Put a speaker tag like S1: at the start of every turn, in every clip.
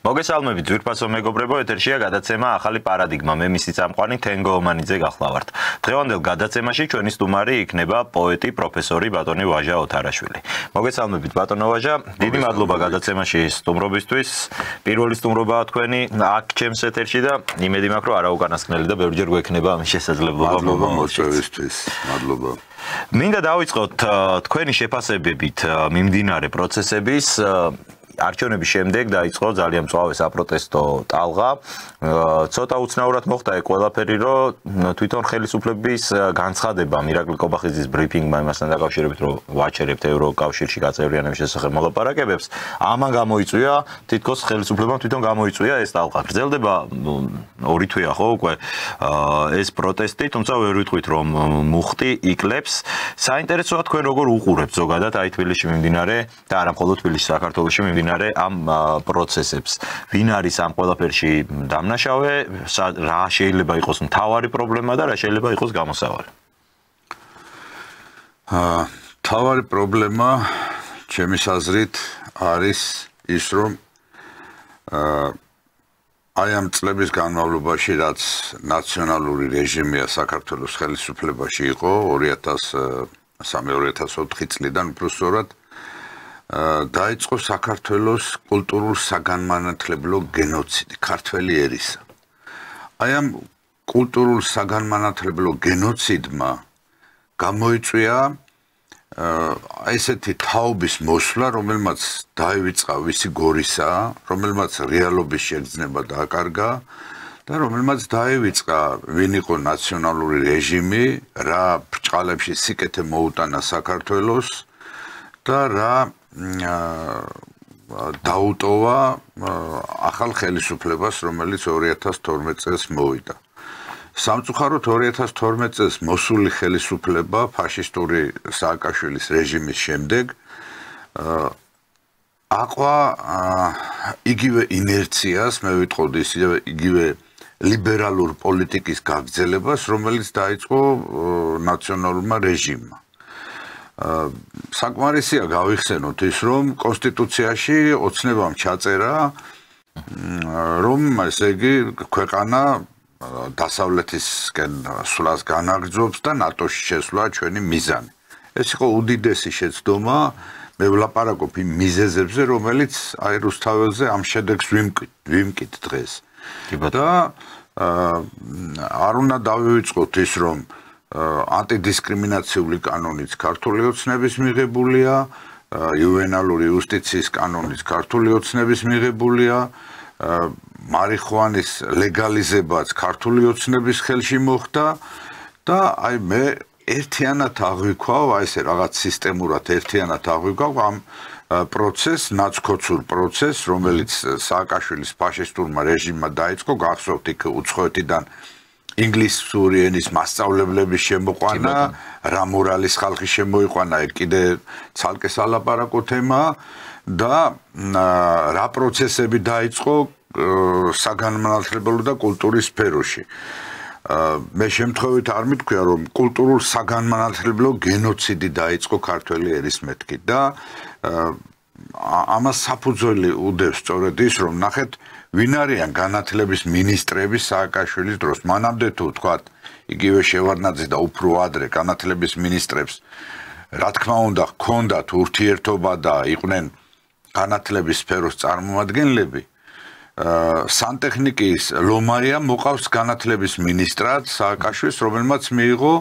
S1: მოგესალმებით ძვირფასო მეგობრებო, ეთერშია გადაცემა ახალი პარადიგმა. მე მისი წამყვანი თენგო ომანიძე გახლავართ. დღევანდელ გადაცემაში ჩვენი სტუმარი იქნება პოეტი, პროფესორი ბატონი ვაჟა ოთარაშვილი. მოგესალმებით ბატონო ვაჟა, დიდი მადლობა გადაცემაში სტუმრობისთვის. პირველი სტუმრობაა თქვენი აქ ჩემს ეთერში და იმედი მაქვს, რომ არაუკანასკნელი და ბევრჯერ გვექნება ამის შესაძლებლობა.
S2: მადლობა მოწვევისთვის. მადლობა.
S1: მინდა დავიწყოთ თქვენი შეფასებებით მიმდინარე პროცესების არჩევნების შემდეგ დაიწყო ძალიან მწვავე საპროტესტო ტალღა. ცოტა უცნაურად მოხდა ეგ ყველაფერი, რომ თვითონ ხელისუფლების განცხადება მირაკლი კობახიძის ბრიფინგმა იმასთან დაკავშირებით, რომ ვაჩერებთ ევროკავშირში გაწევრიანების შესახებ მოლაპარაკებებს, ამან გამოიწვია თითქოს ხელისუფლებამ თვითონ გამოიწვია ეს ტალღა. გრძელდება 2 თვეა ხო უკვე ეს პროტესტი, თუმცა ვერ ვიტყვით რომ მუხტი იკლებს. საინტერესოა თქვენ როგორ უყურებთ ზოგადად აი თბილისში მიმდინარე და არა მხოლოდ თბილისში, საქართველოში მიმდინარე ამ პროცესებს. ვინ არის ამ ყველაფერში დამნაშავე, რა შეიძლება იყოს მთავარი პრობლემა და რა შეიძლება იყოს გამოსავალი?
S2: მთავარი პრობლემა ჩემის აზრით არის ის, რომ აი ამ წლების განმავლობაში, რაც ნაციონალური რეჟიმია საქართველოს ხელისუფლებაში იყო 2003-2004 წლიდან უფრო სწორად დაიწყო საქართველოს კულტურულ საგანმანათლებლო გენოციდი ქართველი ერისა. აი ამ კულტურულ საგანმანათლებლო გენოციდმა გამოიწვია ესეთი თაობის მოსვლა, რომელმაც დაივიწყა ვისი გორისაა, რომელმაც რეალობის შეგრძნება დააკარგა და რომელმაც დაივიწყა ვინ იყო ნაციონალური რეჟიმი, რა ბრჭყალებში სიკეთე მოუტანა საქართველოს და რა დაუტოვა ახალ ხელისუფლებას, რომელიც 2012 წელს მოვიდა. სამწუხაროდ 2012 წელს მოსული ხელისუფლება ფაშისტური სააკაშვილის რეჟიმის შემდეგ აყვა იგივე ინერციას, მე ვიტყოდი იგივე ლიბერალურ პოლიტიკის გაგრძელებას, რომელიც დაიწყო ნაციონალურმა რეჟიმმა. საკმარისია გავიხსენოთ ის, რომ კონსტიტუციაში ოცნებამ ჩაწერა, რომ ესე იგი ქვეყანა დასავლეთისკენ სვლას განაგრძობს და ნატოში შესვლა ჩვენი მიზანი. ეს იყო უდიდესი შეცდომა, მე ვლაპარაკობ იმ მიზეზებზე, რომელიც აი რუსთაველზე ამ შედეგს ვიმკით დღეს. და არ უნდა დავივიწყოთ ის, რომ ანტიდისკრიმინაციული კანონიც ქართული ოცნების მიღებულია, იუვენალური იუსტიციის კანონიც ქართული ოცნების მიღებულია, მარიხუანის ლეგალიზებაც ქართული ოცნების ხელში მოხდა და აი მე ერთიანად აღვიქვავ, აი ესე რაღაც სისტემურად ერთიანად აღვიქვავ ამ პროცესს, ნაცქოცურ პროცესს, რომელიც სააკაშვილის ფაშისტურმა რეჟიმმა დაიწყო, გახსოვთ იქ უცხოეთიდან ინგლისური ენის მასწავლებლების შემოყვანა, რა მორალის ხალხი შემოიყვანა, კიდე ცალკე სალაპარაკო თემაა და რა პროცესები დაიწყო საგანმანათლებლო და კულტურის სფეროში. მე შემთხვევით არ მითქვია, რომ კულტურულ საგანმანათლებლო გენოციდი დაიწყო ქართველი ერის მეთქით და ამას საფუძველი უდევს სწორედ ის, რომ ნახეთ ვინ არიან განათლების მინისტრები სააკაშვილის დროს. მანამდე თუ ვთქვათ, იგივე შევარდნაძე და უფრო ადრე განათლების მინისტრებს, რა თქმა უნდა, ჰქონდათ ურთიერთობა და იყვნენ განათლების სფეროს წარმომადგენლები. სანტექნიკის ლომარია მოყავს განათლების მინისტრად სააკაშვილს, რომელმაც მიიღო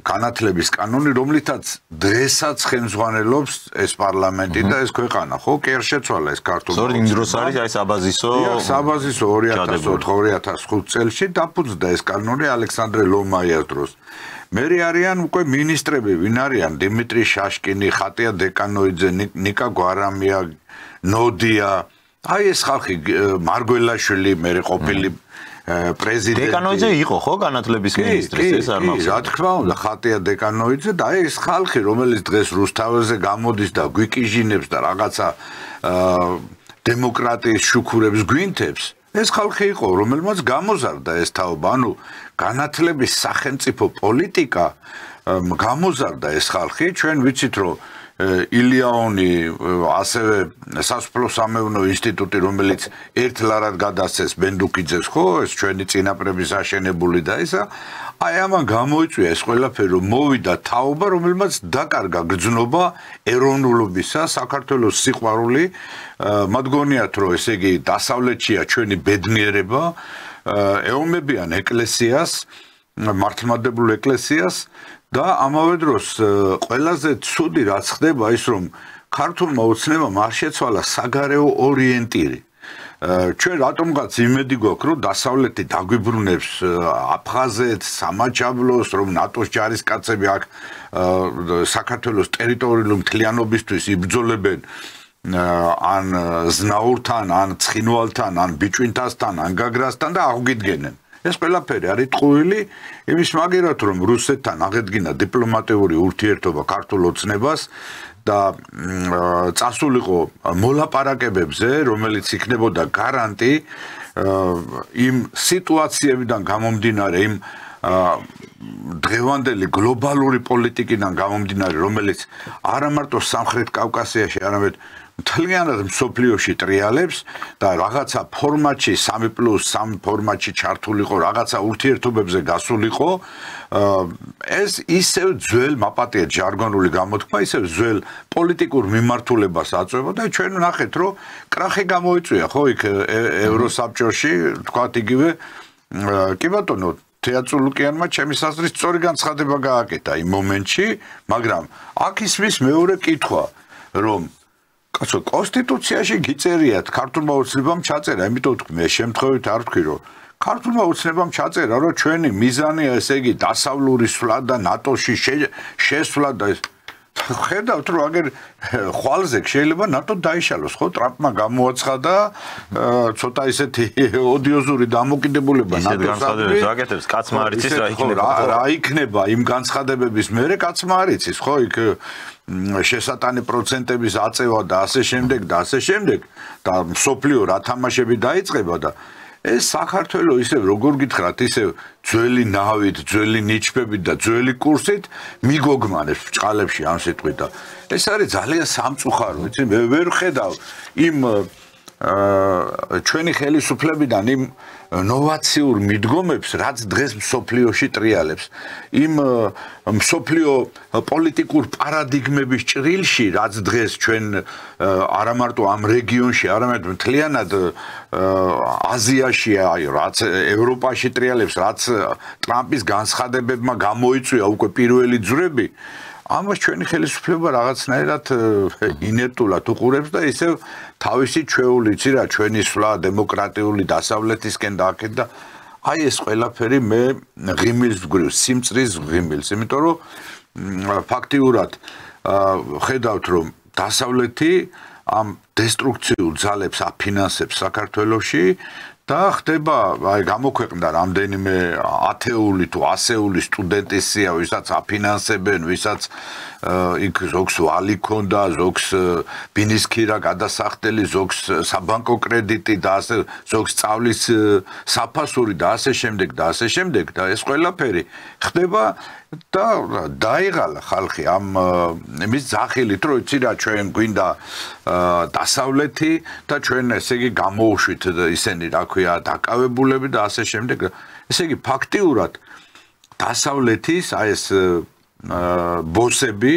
S2: განათლების კანონი, რომლითაც დღესაც ხელმძღვანელობს ეს პარლამენტი და ეს ქვეყანა, ხო? კი არ შეცვალა ეს ქართული.
S1: სწორედ იმ დროს არის აი საბაზისო.
S2: საბაზისო 2004-2005 წელში დაფუძნდა ეს კანონი ალექსანდრე ლომაიას დროს. მერე არიან უკვე მინისტრები, ვინ არიან? დიმიტრი შაშკინი, ხატია დეკანოიძე, ნიკა გვარამია, ნოდია. აი ეს ხალხი მარგველაშვილი, მერე ყოფილი პრეზიდენტი.
S1: დეკანოიძე იყო ხო განათლების მინისტრის, ეს არ მახსოვს.
S2: რა თქმა უნდა, ხატია დეკანოიძე და აი ეს ხალხი, რომელიც დღეს რუსთაველზე გამოდის და გვიკიჟინებს და რაღაცა დემოკრატიის შუქურებს გვინთებს, ეს ხალხი იყო, რომელმაც გამოზარდა ეს თაობა. ანუ განათლების სახელმწიფო პოლიტიკა გამოზარდა ეს ხალხი. ჩვენ ვიცით, რომ ილიანოვი ასევე სასოფლო-სამეურნეო ინსტიტუტი რომელიც ერთლარად გადასცეს ბენდუკიძეს ხო ეს ჩვენი წინაპრების აშენებული და ისა აი ამან გამოიწვია ეს ყველაფერი რომ მოვიდა თაობა რომელმაც დაკარგა გრძნობა ეროვნულობისა საქართველოს სიყვარული მათ გონიათ რომ ესე იგი დასავლეთშია ჩვენი ბედნიერება ეომებიან ეკლესიას მართლმადიდებლურ ეკლესიას და ამავე დროს ყველაზე ცუდი რაც ხდება ის რომ ქართულმა ოცნებამ არ შეცვალა საგარეო ორიენტირი ჩვენ რატომღაც იმედი გვაქვს რომ დასავლეთი დაგვიბრუნებს აფხაზეთს სამაჩაბლოს რომ ნატოს ჯარისკაცები აქ საქართველოს ტერიტორიულ მთლიანობისთვის იბრძოლებენ ან ზნაურთან ან ცხინვალთან ან ბიჭვინთასთან ან გაგრასთან და აღვიდგენენ ეს ყველაფერი არის ტყუილი იმის მაგერად რომ რუსეთთან აღედგინა დიპლომატიური ურთიერთობა ქართულ ოცნებას და წასულიყო მოლაპარაკებებზე რომელიც იქნებოდა გარანტი იმ სიტუაციებიდან გამომდინარე იმ დღევანდელი გლობალური პოლიტიკიდან გამომდინარე რომელიც არა მარტო სამხრეთ კავკასიაში არამედ მთლიანად მსოფლიოში ტრიალებს და რაღაცა ფორმატში 3+3 ფორმატში ჩართულიყო რაღაცა ურთიერთობებზე გასულიყო ეს ისევ ძველ მაპატიეთ ჟარგონული გამოთქმა ისევ ძველ პოლიტიკურ მიმართულებას აწვევდა და ჩვენ ვნახეთ რომ კრახი გამოიწვია ხო იქ ევროსაბჭოში თქვათ იგივე კი ბატონო თეატრულუკიანმა ჩემი საზრით სწორი განცხადება გააკეთა იმ მომენტში მაგრამ აქ ისმის მეორე კითხვა რომ კაცო კონსტიტუციაში გიწერიათ ქართულმა ოცნებამ ჩაწერა იმიტომ ვთქვი მე შემთხვევით არ ვთქვი რომ ქართულმა ოცნებამ ჩაწერა რომ ჩვენი მიზანია ესე იგი დასავლური სვლა და ნატოში შესვლა და ხედავთ რომ აგერ ხვალზე შეიძლება ნატო დაიშალოს ხო ტრამპმა გამოაცხადა ცოტა ისეთი ოდიოზური დამოკიდებულება
S1: ნატოს აკეთებს კაცმა არ იცის
S2: რა იქნება იმ განცხადებების მერე კაცმა არ იცის ხო იქ შესატანი პროცენტების აწევა და ასე შემდეგ და მსოფლიო რა თამაშები დაიწყება და ეს საქართველოს ისევ როგორ გითხრათ ისევ ძველი ნავით, ძველი ნიჩბებით და ძველი კურსით მიგოგმანებს ბჭყალებში ამ სიტყვით და ეს არის ძალიან სამწუხარო, იცი მე ვერ ხედავ იმ ჩვენი ხელისუფლებიდან იმ ნოვაციურ მიდგომებს, რაც დღეს მსოფლიოში ტრიალებს, იმ მსოფლიო პოლიტიკურ პარადიგმების ჭრილში, რაც დღეს ჩვენ არა მარტო ამ რეგიონში, არამედ მთლიანად აზიაში, რაც ევროპაში ტრიალებს, რაც ტრამპის განცხადებებმა გამოიწვია უკვე პირველი ძვრები, ამას ჩვენი ხელისუფლება რაღაცნაირად ინერტულად უყურებს და ისევ თავისი ჩვეული იცი რა ჩვენი სვლა დემოკრატიული დასავლეთისკენ დააკეთ და აი ეს ყველაფერი მე ღიმილს ვგრივ სიმწრის ღიმილს იმიტომ რომ ფაქტიურად ხედავთ რომ დასავლეთი ამ დესტრუქციულ ძალებს აფინანსებს საქართველოში და ხდება აი გამოქვეყნდა რამდენიმე ათეული თუ ასეული სტუდენტის სია ვისაც აფინანსებენ ვისაც იქ ზოგს ვალი ქონდა ზოგს ბინისქირა გადასახდელი ზოგს საბანკო კრედიტი და ასე ზოგს სწავლის საფასური და ასე შემდეგ და ეს ყველაფერი ხდება და დაიღალა ხალხი ამ მის ძახილით რომ იცი რა ჩვენ გვინდა დასავლეთი და ჩვენ ესე იგი გამოუშვით ისენი რა ქვია დაკავებულები და ასე შემდეგ ესე იგი ფაქტიურად დასავლეთის აი ეს ბოსები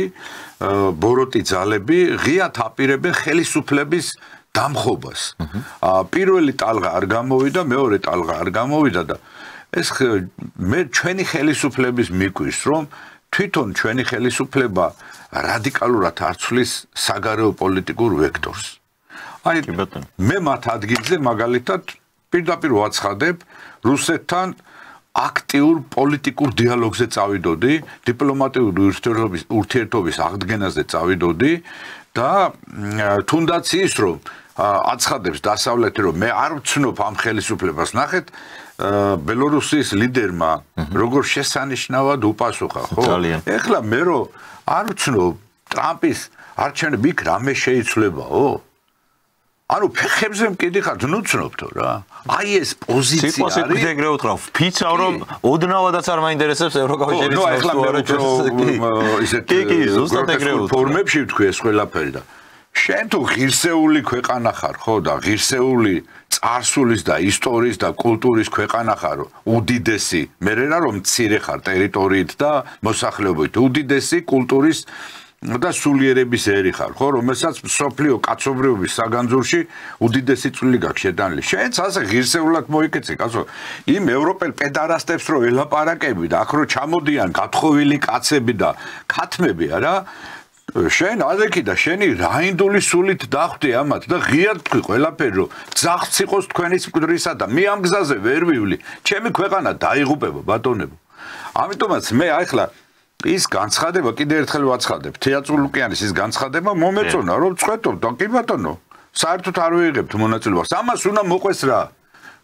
S2: ბოროტი ძალები ღიად აპირებენ ხელისუფლების დამხობას პირველი ტალღა არ გამოვიდა მეორე ტალღა არ გამოვიდა და ეს მე ჩვენი ხელისუფლების მიკვის რომ თვითონ ჩვენი ხელისუფლება რადიკალურად არ ცვლის საგარეო პოლიტიკურ ვექტორს. აი მე მათ ადგილზე მაგალითად პირდაპირ ვაცხადებ რუსეთთან აქტიურ პოლიტიკურ დიალოგზე წავიდოდი, დიპლომატიური ურთიერთობის აღდგენაზე წავიდოდი და თუნდაც ის რომ აცხადებს დასავლეთი რომ მე არ ვცნობ ამ ხელისუფლებას ნახეთ ბელორუსიის ლიდერმა როგორ შესანიშნავად უპასუხა ხო ეხლა მე რომ არ ვცნობ ტრამპის არჩევნები იქ რამე შეიცვლებაო ანუ ფეხებზე მკიდიხართ, ნუცნობთო რა. აი ეს პოზიცია არის.
S1: სიტყვას ეგრევე ვთქვა, ფიცავ რომ ოდნავადაც არ მაინტერესებს ევროკავშირის კი, ზუსტად ეგრევე ვთქვა.
S2: ფორმებში ვთქვი ეს ყველაფერი და შენ თუ ღირსეული ქვეყანა ხარ, ხო და ღირსეული წარსულის და ისტორიის და კულტურის ქვეყანა ხარ, უდიდესი, მე რა რომ მცირე ხარ ტერიტორიით და მოსახლეობით, უდიდესი კულტურის და სულიერების ერი ხარ, ხო, რომელსაც სოფლიო კაცობრიობის საგანძურში უდიდესი წვლილი გაქვს შეტანილი. შენც ასე ღირსეულად მოიქეცი, კაცო. იმ ევროპელ პედარასტებს რო ელაპარაკები და აქ რო ჩამოდიან გათხოვილი კაცები და ქათმები, არა? შენ ადექი და შენი რაინდული სულით დახვდი ამათ და ღიად თქვი ყველაფერი რომ ძაღლს იყოს თქვენის მკვდრისა და მე ამ გზაზე ვერ ვივლი. ჩემი ქვეყანა დაიღუპება ბატონებო. ამიტომაც მე ახლა ის განცხადება კიდე ერთხელ ვაცხადებ. თეატრ ლუკიანის ის განცხადება მომეწონა რომ წვეთობ და კი ბატონო. საერთოდ არ ვიღებთ მონაწილეობას. ამას უნდა მოყვეს რა?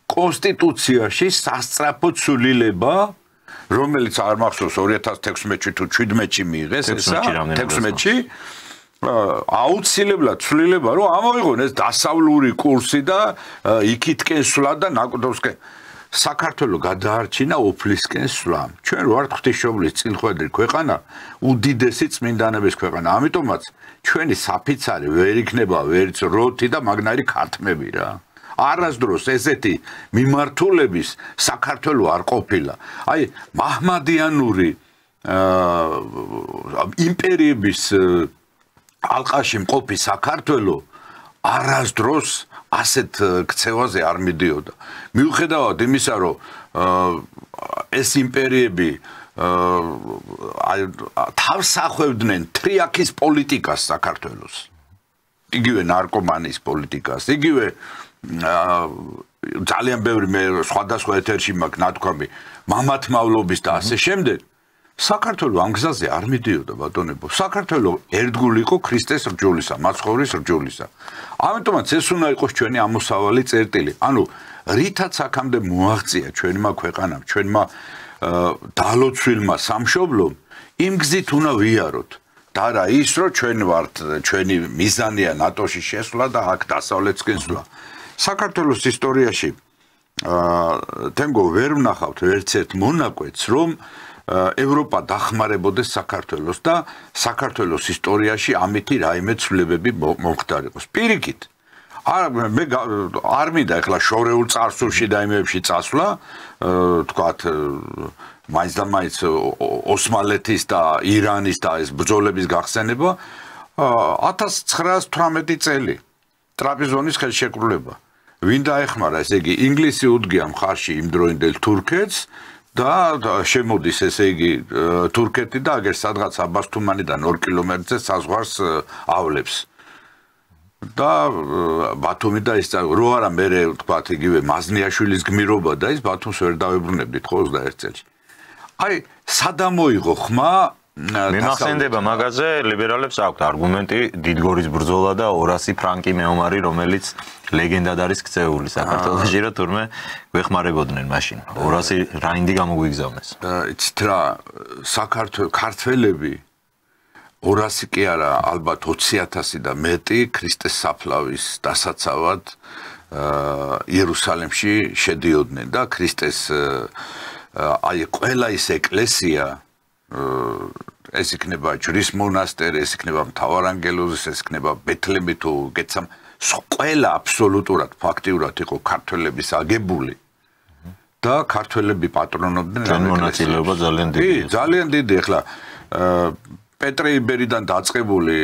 S2: კონსტიტუციაში სასწრაფო ცვლილება რომელიც არ მახსოვს 2016-ში თუ 17-ში მიიღეს ესა 16-ში აუცილებლად ცვლილება რომ ამოიღონ ეს დასავლური კურსი და იქითკენ სვლა და ნაკუთოვსკენ საქართველოს გადაარჩინა ოფლისკენ სვლა. ჩვენ ვართ ღვთისმშობლის წილხვედრი ქვეყანა, უდიდესი წმინდანების ქვეყანა. ამიტომაც ჩვენი საფიცარი ვერ იქნება ვერც როთი და მაგნაირი ქართმები რა. არასდროს ესეთი მიმართულების საქართველოს არ ყოფილა. აი მაჰმადიანური იმპერიების ალყაში მყოფი საქართველოს არასდროს ასეთ ქცევაზე არ მიდიოდა. მიუხედავად იმისა, რომ ეს იმპერიები თავს ახვევდნენ თრიაქის პოლიტიკას საქართველოს. იგივე ნარკომანიის პოლიტიკას, იგივე ძალიან ბევრი მე სხვადასხვა ეთერში მაქვს ნათქვამი მამათმავლობის და ასე შემდეგ. საქართველოს ამ გზაზე არ მიდიოდა ბატონებო. საქართველოს ერთგული იყო ქრისტეს რჯულისა, მაცხოვრის რჯულისა. ამიტომაც ეს უნდა იყოს ჩვენი ამოსავალი წერტილი. ანუ რითაც აქამდე მოაღწია ჩვენმა ქვეყანამ, ჩვენმა დალოცვილმა სამშობლომ, იმ გზით უნდა ვიაროთ. და რა ის რომ ჩვენ ვართ ჩვენი მიზანია ნატოში შესვლა და აქ დასავლეთსკენ სვლა. საქართველოს ისტორიაში თემგო ვერ ვნახავთ ერთ-ერთ მონაკვეთს, რომ ევროპა დახმარებოდეს საქართველოს და საქართველოს ისტორიაში ამითი რაიმე ცვლილებები მომხდარიყოს. პირიქით, მე არ მინდა ახლა შორეულ წარსულში და იმებში წასვლა, თქვათ მაინც და მაინც ოსმალეთის და ირანის და ეს ბრძოლების გახსენება 1918 წელი ტრაპიზონის ხელშეკრულება. ვინ დაეხმარა, ესე იგი ინგლისი უდგია მხარში იმ დროინდელ თურქეთს და შემოდის ესე იგი თურქეთი და აგერ სადღაც აბასთუმანიდან 2 კილომეტრზე საზღვარს ავლებს. და ბათუმი და ის რო არა მე თქვათ იგივე მაზნიაშვილის გმირობა და ის ბათუმს ვერ დავებრუნებდით ხო 21 წელს. აი სადამოიღო ხმა
S1: მე მახსენდება მაგაზე ლიბერალებს აქვთ არგუმენტი დიდგორის ბრძოლა და 200 ფრანკი მეომარი რომელიც ლეგენდად არის ქცეული საქართველოში რა თურმე გვეხმარებოდნენ მაშინ 200 რაინდი გამოგვიგზავნეს.
S2: იცით რა საქართველოს ქართველები 200 კი არა ალბათ 20,000 და მეტი ქრისტეს საფლავის დასაცავად იერუსალიმში შედიოდნენ და ქრისტეს აი ყველა ის ეკლესია ეს იქნება ჯვრის მონასტერი, ეს იქნება მთავარანგელოზის, ეს იქნება ბეთლემი თუ გეცამ, ყველა აბსოლუტურად ფაქტიურად იყო ქართველების აგებული და ქართველები პატრონობდნენ
S1: ამ მონაწილეობა ძალიან დიდი.
S2: კი, ძალიან დიდი. ახლა პეტრე იბერიდან დაწყებული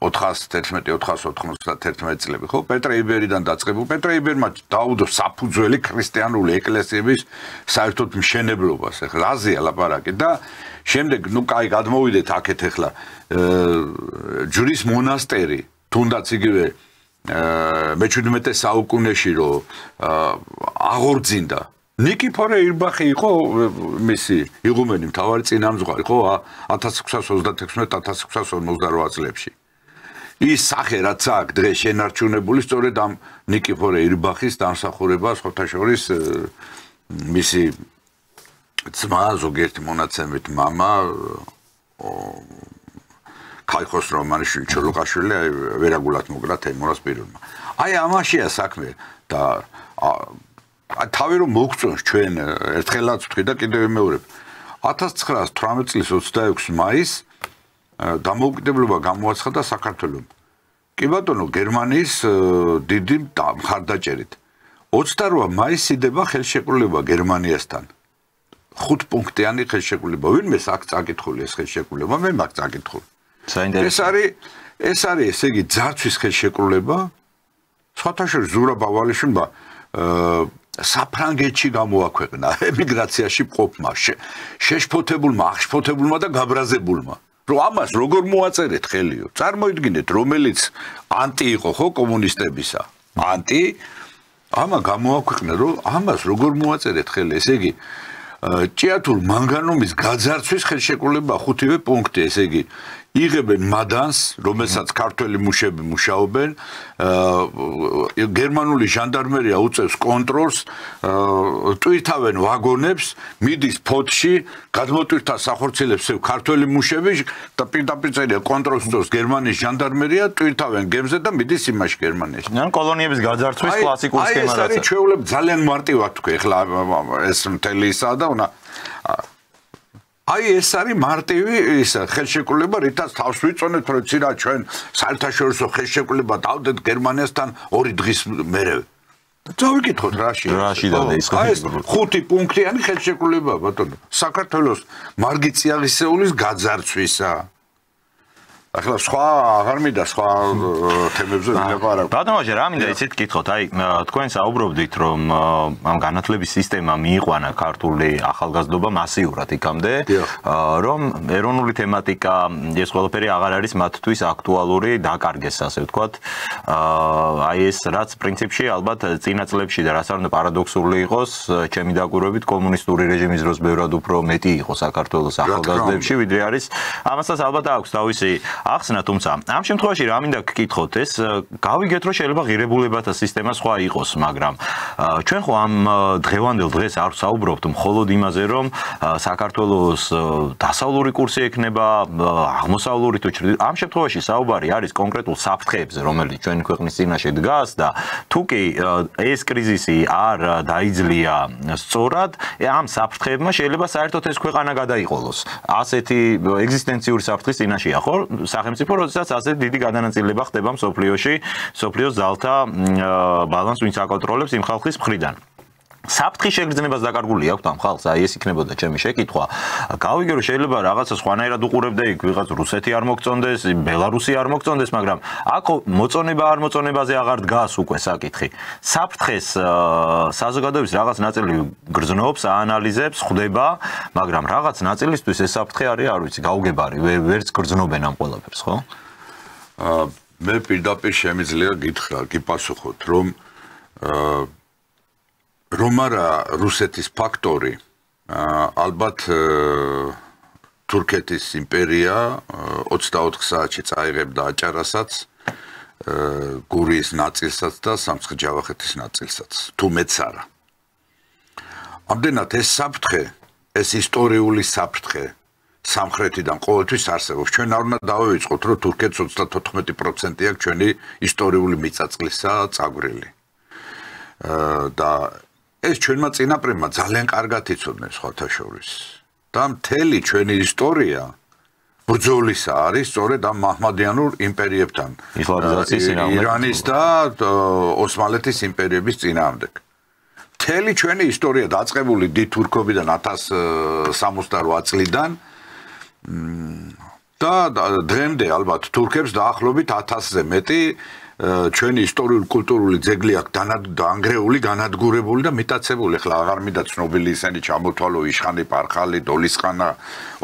S2: 411-491 წლები, ხო? პეტრე იბერიდან დაწყებული. პეტრე იბერმა დაუდო საფუძველი ქრისტიანული ეკლესიების საერთოდ მშენებლობას. ახლა რაზეა ლაპარაკი და შემდეგ ნუ კაი გადმოვიდეთ აქეთ ახლა ჯვრის მონასტერი, თუნდაც იგივე მე-17 საუკუნეში რო აღორძინდა ნიკიფორე ირბახი იყო მისი იღუმენი მთავარი წინამძღვარი ხო 1636-1648 წლებში. ის სახე რაც აქ დღეს შენარჩუნებული სწორედ ამ ნიკიფორე ირბახის დამსახურება სხვათა შორის მისი ძმა ზოგიერთი მონაცემით მამა ქაიხოს რომანიშვილი ჩოლოყაშვილი ვერაგულად მოკრა თეიმურაზ პირველმა. აი ამაშია საქმე და თავი რომ მოგწონს ჩვენ ერთხელაც ვთქვი და კიდევ ვიმეორებ 1918 წლის 26 მაისს დამოუკიდებლობა გამოაცხადა საქართველოს. კი ბატონო გერმანიის დიდი მხარდაჭერით 28 მაისს იდება ხელშეკრულება გერმანიასთან 5 პუნქტიანი ხელშეკრულება. ვინმე აქ წაკითხული ეს ხელშეკრულება მე მაგ წაკითხული. ეს არის ესე იგი ძარცვის ხელშეკრულება. სხვათაშორის ზურაბ ავალიშვილმა საფრანგეთში გამოაქვეყნა ემიგრაციაში მყოფმა შეშფოთებულმა აღშფოთებულმა და გაბრაზებულმა. რომ ამას როგორ მოაწერეთ ხელიო? წარმოიდგინეთ რომელიც ანტი იყო ხო კომუნისტებისა. ანტი ამა გამოაქვეყნა რომ ამას როგორ მოაწერეთ ხელი. ესე იგი ჭიათურ მანგანუმის გაძარცვის ხელშეკრულება 5-ვე პუნქტი, ესე იგი იღებენ მადანს, რომელსაც ქართველი მუშები მუშაობენ, გერმანული ჟანდარმერია უწევს კონტროლს, ტვირთავენ ვაგონებს, მიდის ფოთში, გადმოტვირთა სახორცილებს ქართველი მუშები და პირდაპირ წერია კონტროლს უწევს გერმანიის ჟანდარმერია, ტვირთავენ გემზე და მიდის იმაში გერმანიაში.
S1: ან კოლონიების გაძარცვის კლასიკური სქემა
S2: რაც არის ჩვეულებ ძალიან მარტივად თქვი, ეხლა ეს მთელი ისაა და აი ეს არის მარტივი ის ხელშეკრულება, რითაც თავს ვიწონეთ, რომ ცირა ჩვენ საერთაშორისო ხელშეკრულება დავდეთ გერმანიასთან 2 დღის მერე. წავიკითხოთ რაში
S1: და ის
S2: ეს 5 პუნქტიანი ხელშეკრულება ბატონო. საქართველოს მარგი წიაღისეულის გაძარცვისა. ახლა სხვა აღარ მინდა სხვა თემებზე ვილაპარაკო.
S1: ბატონო, რა მინდა იცით გითხოთ, აი თქვენ საუბრობდით რომ ამ განათლების სისტემა მიიყვანა ქართული ახალგაზრდობა მასიურად იქამდე, რომ ეროვნული თემატიკა ეს ყველაფერი აღარ არის მათთვის აქტუალური, დაკარგეს ასე ვთქვათ. აი ეს რაც პრინციპში ალბათ წინა წლებში და რაც არ უნდა პარადოქსული იყოს, ჩემი დაკვირვებით კომუნისტური რეჟიმის დროს ბევრად უფრო მეტი იყო საქართველოს ახალგაზრდებში, ვიდრე არის. ამასაც ალბათ აქვს თავისი ახსნა, თუმცა ამ შემთხვევაში რა მინდა გკითხოთ, ეს გავიგეთ რომ შეიძლება ღირებულებათა სისტემა სხვა იყოს, მაგრამ ჩვენ ხო ამ დღევანდელ დღეს არ საუბრობთ მხოლოდ იმაზე, რომ საქართველოს დასავლური კურსი ექნება, აღმოსავლური თუ ჩრდილოეთი. ამ შემთხვევაში საუბარი არის კონკრეტულ საფრთხეებზე, რომელიც ჩვენი ქვეყნის წინაშე დგას და თუ კი ეს კრიზისი არ დაიძლია სწორად, ამ საფრთხეებმა შეიძლება საერთოდ ეს ქვეყანა გადაიყოლოს. ასეთი ეგზისტენციური საფრთხის წინაშეა, ხო? სახელმწიფო, როდესაც ასე დიდი გადანაწილება ხდება მსოფლიოს ძალთა ბალანსს ვინც აკონტროლებს იმ ხალხის მხრიდან. საფრთხის შეგრძნებას დაკარგული აქვს ამ ხალხს, აი ეს იქნებოდა ჩემი შეკითხვა. გავიგე რომ შეიძლება რაღაცა სხვანაირად უყურებდა იქ ვიღაც რუსეთი არ მოგწონდეს, ბელარუსი არ მოგწონდეს, მაგრამ აქ მოწონება არ მოწონებაზე აღარ დგას უკვე საკითხი. საფრთხეს საზოგადოების რაღაც ნაწილი გრძნობს, აანალიზებს, ხვდება, მაგრამ რაღაც ნაწილისთვის ეს საფრთხე არის, არ ვიცი, გაუგებარი, ვერც გრძნობენ ამ ყველაფერს, ხო?
S2: მე პირდაპირ შემიძლია გიპასუხოთ, რომ არა რუსეთის ფაქტორი ალბათ თურქეთის იმპერია 24 საათში წაიღებდა აჭარასაც გურიის ნაწილსაც და სამცხე-ჯავახეთის ნაწილსაც თუ მეც არა ამდენად ეს საფრთხე ეს ისტორიული საფრთხე სამხრეთიდან ყოველთვის არსებობს ჩვენ არ უნდა დავივიწყოთ რომ თურქეთს 34% აქვს ჩვენი ისტორიული მიწა-წყლისა წაგვრილი და ეს ჩვენმა წინაპრებმა ძალიან კარგად იცოდნენ სხვათა შორის და მთელი ჩვენი ისტორია ბრძოლისა არის სწორედ ამ მაჰმადიანურ იმპერიებთან ირანის და ოსმალეთის იმპერიების წინააღმდეგ მთელი ჩვენი ისტორია დაწყებული დიდ თურქობიდან 1068 წლიდან და დღემდე ალბათ თურქებს დაახლოებით 1000-ზე მეტი ჩვენი ისტორიული კულტურული ძეგლი აქვს დაანგრეული, განადგურებული და მიტაცებული. ახლა აღარ მინდა ცნობილი ისინი ჩამოთვალო იშხანი, პარხალი, დოლისხანა,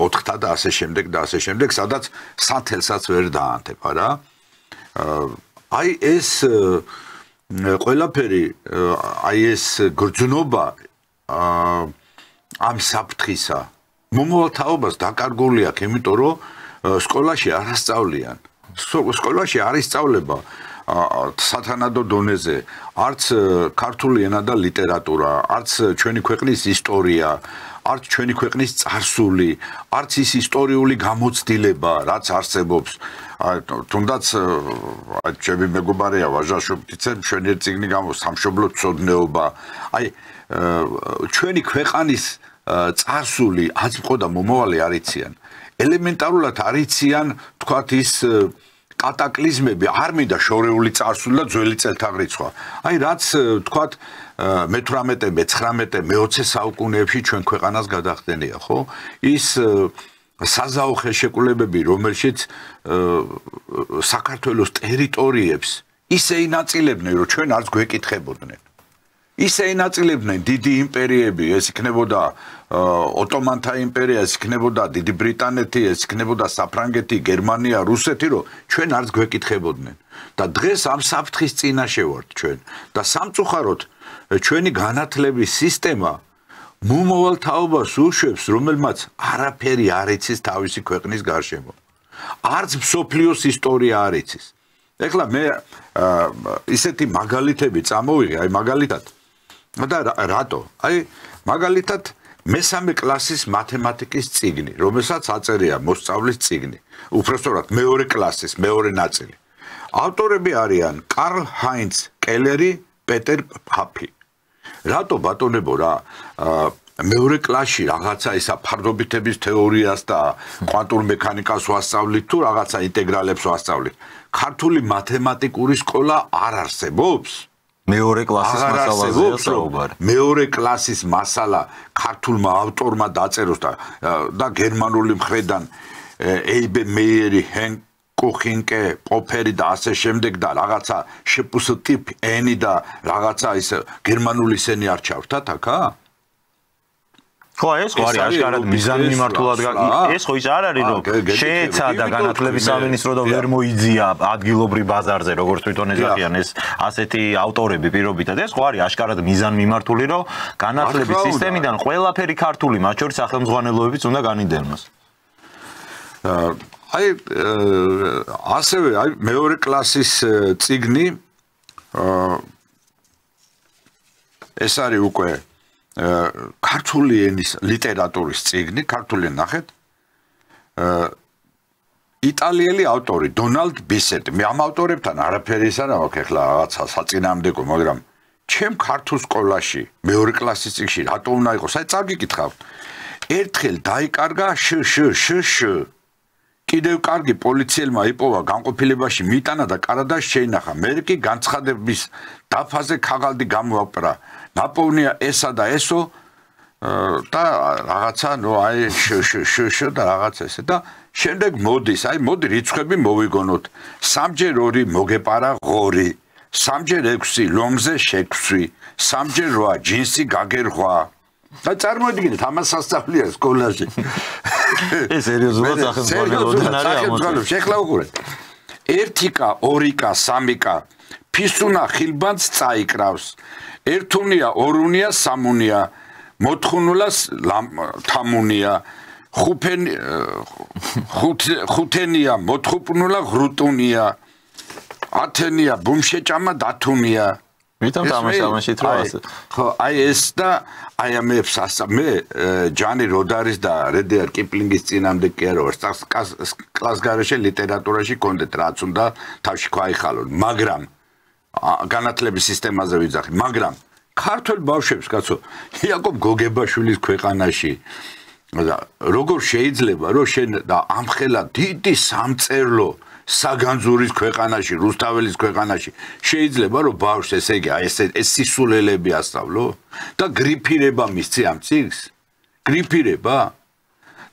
S2: ოთხთა და ასე შემდეგ, სადაც სათელსაც ვერ დაანთებ, არა? აი ეს ყველაფერი, აი ეს გრძნობა ამ საფრთხისა მომავალთაობას დაკარგული აქვს, იმიტომ რომ სკოლაში არ ასწავლიან. სკოლაში არ ისწავლება სათანადო დონეზე არც ქართული ენა და ლიტერატურა, არც ჩვენი ქვეყნის ისტორია, არც ჩვენი ქვეყნის წარსული, არც ის ისტორიული გამოცდილება, რაც არსებობს. თუნდაც ჩემი მეგობარია ვაჟაშობიცემ ჩვენი წიგნი გამოს სამშობლო ცოდნეობა. აი ჩვენი ქვეყანის წარსული აზრყო და მომავალი არ იციან. ელემენტარულად არ იციან, თქვათ ის კატაკლიზმები არ მინდა შორეული წარსული და ძველი წელთაღრიცხვა. აი რაც თქვათ მე-18, მე-19, მე-20 საუკუნეებში ჩვენ ქვეყანას გადახდენია, ხო? ის საზაო ხელშეკრულებები, რომელშიც საქართველოს ტერიტორიებს ისე ინაწილებდნენ, რომ ჩვენ არც გვეკითხებოდნენ. ისე ინაწილებდნენ დიდი იმპერიები, ეს იქნებოდა ოტომანთა იმპერია, ეს იქნებოდა დიდი ბრიტანეთი, ეს იქნებოდა საფრანგეთი, გერმანია, რუსეთი, რომ ჩვენ არც გვეკითხებოდნენ. და დღეს ამ საფრთხის წინაშე ვართ ჩვენ. და სამწუხაროდ ჩვენი განათლების სისტემა მომავალ თაობას უშვებს, რომელმაც არაფერი არ იცის თავისი ქვეყნის გარშემო. არც მსოფლიოს ისტორია არ იცის. ეხლა მე ისეთი მაგალითები წამოვიღე, აი მაგალითად და რატო? აი მაგალითად მესამე კლასის მათემატიკის წიგნი, რომელსაც აწერია მოსწავლის წიგნი. უпростоრად მეორე კლასის, მეორე ნაწილი. ავტორები არიან კარლ ჰაინც კელერი, პეტერ ფაფი. რატო ბატონებო რა მეორე კლასში რაღაცა ისა ფარდობითების თეორიას და კვანტურ მექანიკას ვასწავლით თუ რაღაცა ინტეგრალებს ვასწავლით. ქართული მათემატიკური სკოლა არ არსებობს.
S1: მეორე კლასის მასალაზეა საუბარი.
S2: მეორე კლასის მასალა ქართულმა ავტორმა დაწეროს და გერმანული მხრიდან ეიბე მეიერი, ჰენ კუხინკე, პოფერი და ასე შემდეგ და რაღაცა შეპუსტიპ ენი და რაღაცა ის გერმანული სენი არ ჩავრთათ აქა?
S1: ხო, ეს ხო არის აშკარად მიზანმიმართულად ეს ხო ის არ არის რომ შეეცადა განათლების სამინისტრო და ვერ მოიძია ადგილობრივ ბაზარზე როგორც თვითონ ეძახიან ეს ასეთი ავტორები პირობითად ეს ხო არის აშკარად მიზანმიმართული რომ განათლების სისტემიდან ყველაფერი ქართული მათ შორის სახელმძღვანელოებიც უნდა განიდელნოს. აი ასევე აი მეორე კლასის წიგნი ეს არის უკვე ქართული ენის ლიტერატურის წიგნი, ქართული ნახეთ. იტალიელი ავტორი დონალდ ბისეტი. მე ამ ავტორებთან არაფერი ის არ აქვს ახლა რაღაცა საწინააღმდეგო, მაგრამ ჩემ ქართულ სკოლაში მეორე კლასის წიგნში რატო უნდა იყოს? აი წაგიკითხავთ. ერთხელ დაიკარგა შშშშ. კიდევ კარგი პოლიციელმა იპოვა განყოფილებაში მიტანა და კარადაში შეინახა. მე კი განცხადების დაფაზე ქაღალდი გამოაპრა. ნაპოვნია ესა და ესო და რაღაცა ნუ აი შშშ და რაღაცა ესე და შემდეგ მოდის აი მოდი რიცხვები მოვიგონოთ 3-ჯერ 2 მოგეპარა ღორი 3-ჯერ 6 ლომზე შეგვსვი 3-ჯერ 8 ჯინსი გაგერღვა და წარმოიდგინეთ ამას სასწავლია სკოლაში ეს სერიოზულად სახელმძღვანელოდან არის ამოწმებული შეხლა უყურეთ 1-კა 2-კა 3-კა ფისუნა ხილბანს წაიკრავს ერთუნია, ორუნია, სამუნია, მოთხუნულას თამუნია, ხუთენია, მოთხუპნულა ღრუტუნია, ათენია, ბუმშეჭამა დათუნია. Ვითომ თამაშამაში თრო ასე.
S2: ხო, აი ეს და აი ამებს მე ჯანი როდარის და რედიარ კიპლინგის წინამდე კი არა ვარ, კლასგარეშე ლიტერატურაში კონდეთ რაც უნდა თავში ქვაიხალონ, მაგრამ განათლების სისტემაზე ვიძახი, მაგრამ ქართულ ბავშვებს კაცო, იაკობ გოგებაშვილის ქვეყანაში როგორ შეიძლება რომ შენ და ამხელა დიდი სამწერლო საგანძურის ქვეყანაში, რუსთაველის ქვეყანაში შეიძლება რომ ბავშვს ესე იგი აი ეს სისულელები ასწავლო და გრიფირება მისცი ამ წიგნს? გრიფირება?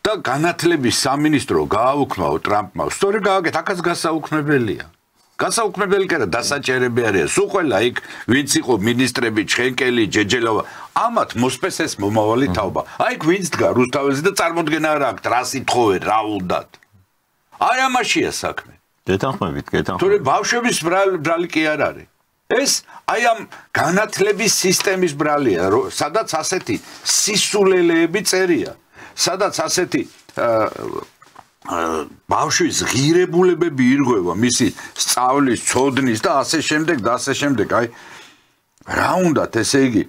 S2: და განათლების სამინისტრო გააუქმაო ტრამპმა, სწორედ გააკეთა, აქაც გასაუქმებელია. გასაუქმებელი კი არა დასაჭერები არიან. სულ ყველა იქ ვინც იყო მინისტრები, ჩხენკელი, ჯეჯელოვა, ამათ მოსპეს ეს მომავალი თაობა. აი იქ ვინც დგა რუსთაველზე და წარმოდგენა რა აქვს, რა სიტყვე, რა უნდათ. აი ამაშია საქმე.
S1: გეთანხმებით.
S2: თორე ბავშვების ბრალი კი არ არის. ეს აი ამ განათლების სისტემის ბრალია, სადაც ასეთი სისულელეები წერია, სადაც ასეთი ბავშვის ღირებულებები ირღვევა მისი სწავლის, ცოდნის და ასე შემდეგ და ასე შემდეგ. აი რა უნდათ ესე იგი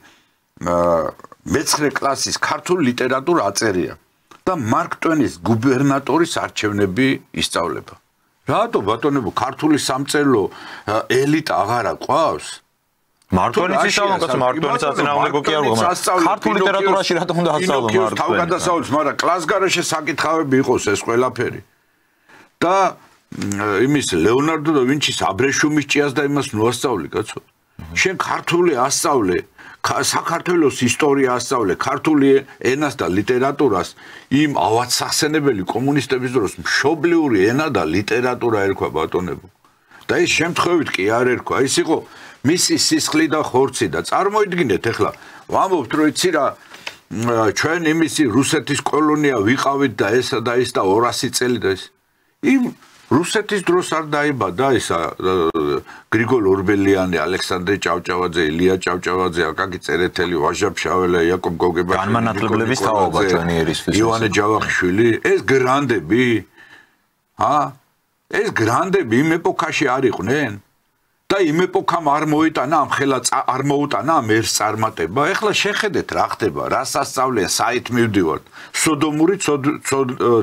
S2: მეცხრე კლასის ქართული ლიტერატურა აწერია და მარკ ტვენის გუბერნატორის არჩევნები ისწავლება. რატო ბატონებო ქართული სამწერლო ელიტა აღარ აყვავს?
S1: მარკ ტვენის ისწავლონ, კაცო, მარკ ტვენის აწინააღმდეგო კი არ ვიყო, ქართულ ლიტერატურაში რატომ უნდა ასწავლო მარკ ტვენი?
S2: თავგადასავლებს, მაგრამ კლასგარეშე საკითხავები იყოს ეს ყველაფერი. და იმის ლეონარდო და ვინჩის აბრეშუმის ჭიას და იმას ნუასწავლი, კაცო. შენ ქართული ასწავლე, საქართველოს ისტორია ასწავლე, ქართული ენას და ლიტერატურას იმ ავადსახსენებელი კომუნისტების დროს მშობლიური ენა და ლიტერატურა ერქვა ბატონებო. და ეს შემთხვევით კი არ ერქვა, ის იყო მისი სისხლი და ხორცი და წარმოიდგინეთ ახლა, ვამბობთ რომ იცი რა ჩვენ იმისი რუსეთის კოლონია ვიყავით და ესა და ის და 200 წელი და ეს იმ რუსეთის დროს არ დაიბადა ისა გრიგოლ ორბელიანი, ალექსანდრე ჭავჭავაძე, ილია ჭავჭავაძე, აკაკი წერეთელი, ვაჟა ფშაველა, იაკობ გოგებაშვილი,
S1: განმანათლებლების თაობა ჩვენი ერისთვის.
S2: ივანე ჯავახიშვილი, ეს გრანდები? ეს გრანდები იმ ეპოქაში არ იყვნენ? და იმ ეპოქამ არ მოიტანა ამ ხელა არ მოუტანა ამ ერს წარმატება. ეხლა შეხედეთ რა ხდება, რას ასწავლიან, საით მივდივართ. სოდომური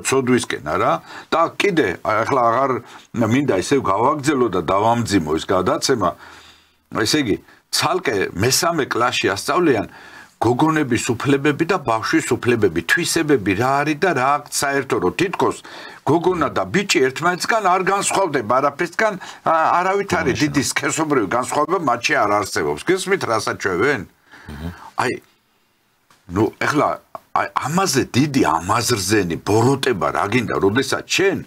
S2: ცოდვისკენ არა? და კიდე ეხლა აღარ მინდა ისევ გავაგრძელო და დავამძიმო ეს გადაცემა. ესე იგი, ცალკე მესამე კლასში ასწავლიან გოგონების უფლებები და ბავშვის უფლებები, თვისებები რა არის და რა აქვს საერთო, რომ თითქოს გოგონა და ბიჭი ერთმანეთსგან არ განსხვავდება, არაფერსგან არავით არის დიდი სქესობრივი განსხვავება მათში არ არსებობს. გესმით რასაც ჩვევენ? აი ნუ ეხლა ამაზე დიდი ამაზრზენი ბოროტება რა გინდა, როდესაც შენ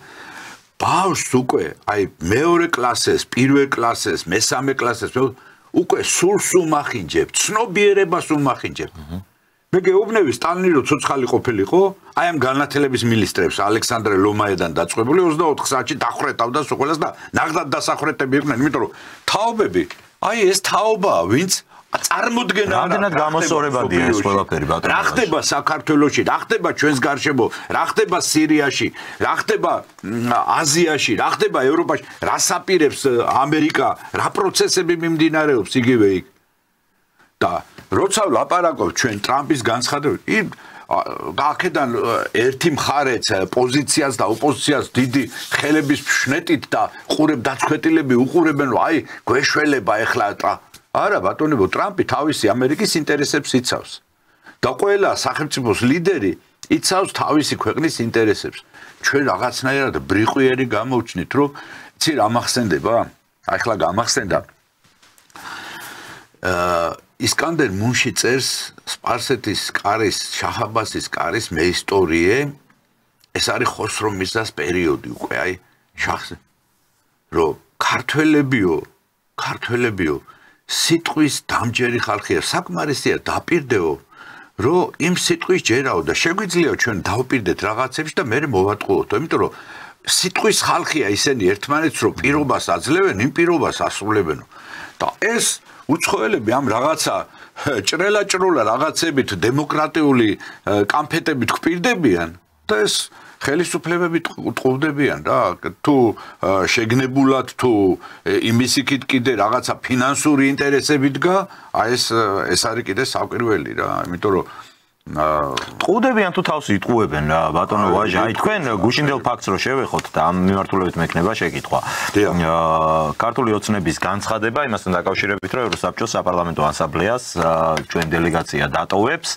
S2: ბავშვს უკვე აი მეორე კლასეს, პირველ კლასეს, მესამე კლასეს უკვე სულს უმახინჯებ, ცნობიერებას უმახინჯებ. მე გეუბნები სტალინი რო ცოცხალი ყოფილიყო, აი ამ განათლების მინისტრებს ალექსანდრე ლომაედან დაწყებული 24 საათში დახვრეტავდა სულ და ნახდად დასახვრეტები იყვნენ, იმიტომ რომ თაობები, აი ეს თაობაა, ვინც წარმოდგენა
S1: რამდენად გამოსწორებადია ეს ყველაფერი ბატონო.
S2: რა ხდება საქართველოში, რა ხდება ჩვენს გარშემო, რა ხდება სირიაში, რა ხდება აზიაში, რა ხდება ევროპაში, რას აპირებს ამერიკა, რა პროცესები მიმდინარეობს იგივე იქ. და როცა ვლაპარაკობ ჩვენ ტრამპის განცხადებებით, აქედან ერთი მხარეც პოზიციას და ოპოზიციას დიდი ხელების ფშნეტით და დაწყვეტილები უყურებენ, რომ აი გვეშველება ეხლა არა ბატონებო, ტრამპი თავისი ამერიკის ინტერესებს იცავს. და ყველა სახელმწიფოს ლიდერი იცავს თავისი ქვეყნის ინტერესებს. ჩვენ რაღაცნაირად ბრიყვიერი გამოვჩნით, რომ იცი რა მახსენდება? ახლა გამახსენდა. ისკანდერ მუნში წერს სპარსეთის კარის, შაჰ-აბასის კარის მეისტორიე. ეს არის ხოსრო მისას პერიოდი უკვე, აი შაჰს რომ ქართველებიო სიტყვის დამჯერი ხალხია, საკმარისია დაპირდეო, რომ იმ სიტყვის ჯერაო და შეგვიძლია ჩვენ დავპირდეთ რაღაცებში და მე მოვატყუოთ, იმიტომ რომ სიტყვის ხალხია ისინი ერთმანეთს რომ პირობას აძლევენ, იმ პირობას ასრულებენ. და ეს უცხოელები ამ რაღაცა ჭრელა-ჭროლა რაღაცებით დემოკრატიული კამფეტებით გვპირდებიან და ეს ხელისუფლებები ტყუდებიან რა, თუ შეგნებულად თუ იმის იქით კიდე რაღაცა ფინანსური ინტერესები დგა, აი ეს არის კიდე საკვირველი რა, იმიტომ რომ
S1: ტყუდებიან თუ თავს იტყუებენ რა ბატონო ვაჟა, აი თქვენ გუშინდელ ფაქტს რო შევეხოთ და ამ მიმართულებით მექნება შეკითხვა. ქართული ოცნების განცხადება იმასთან დაკავშირებით, რომ ევროსაბჭოს საპარლამენტო ასამბლეას ჩვენ დელეგაცია დატოვებს.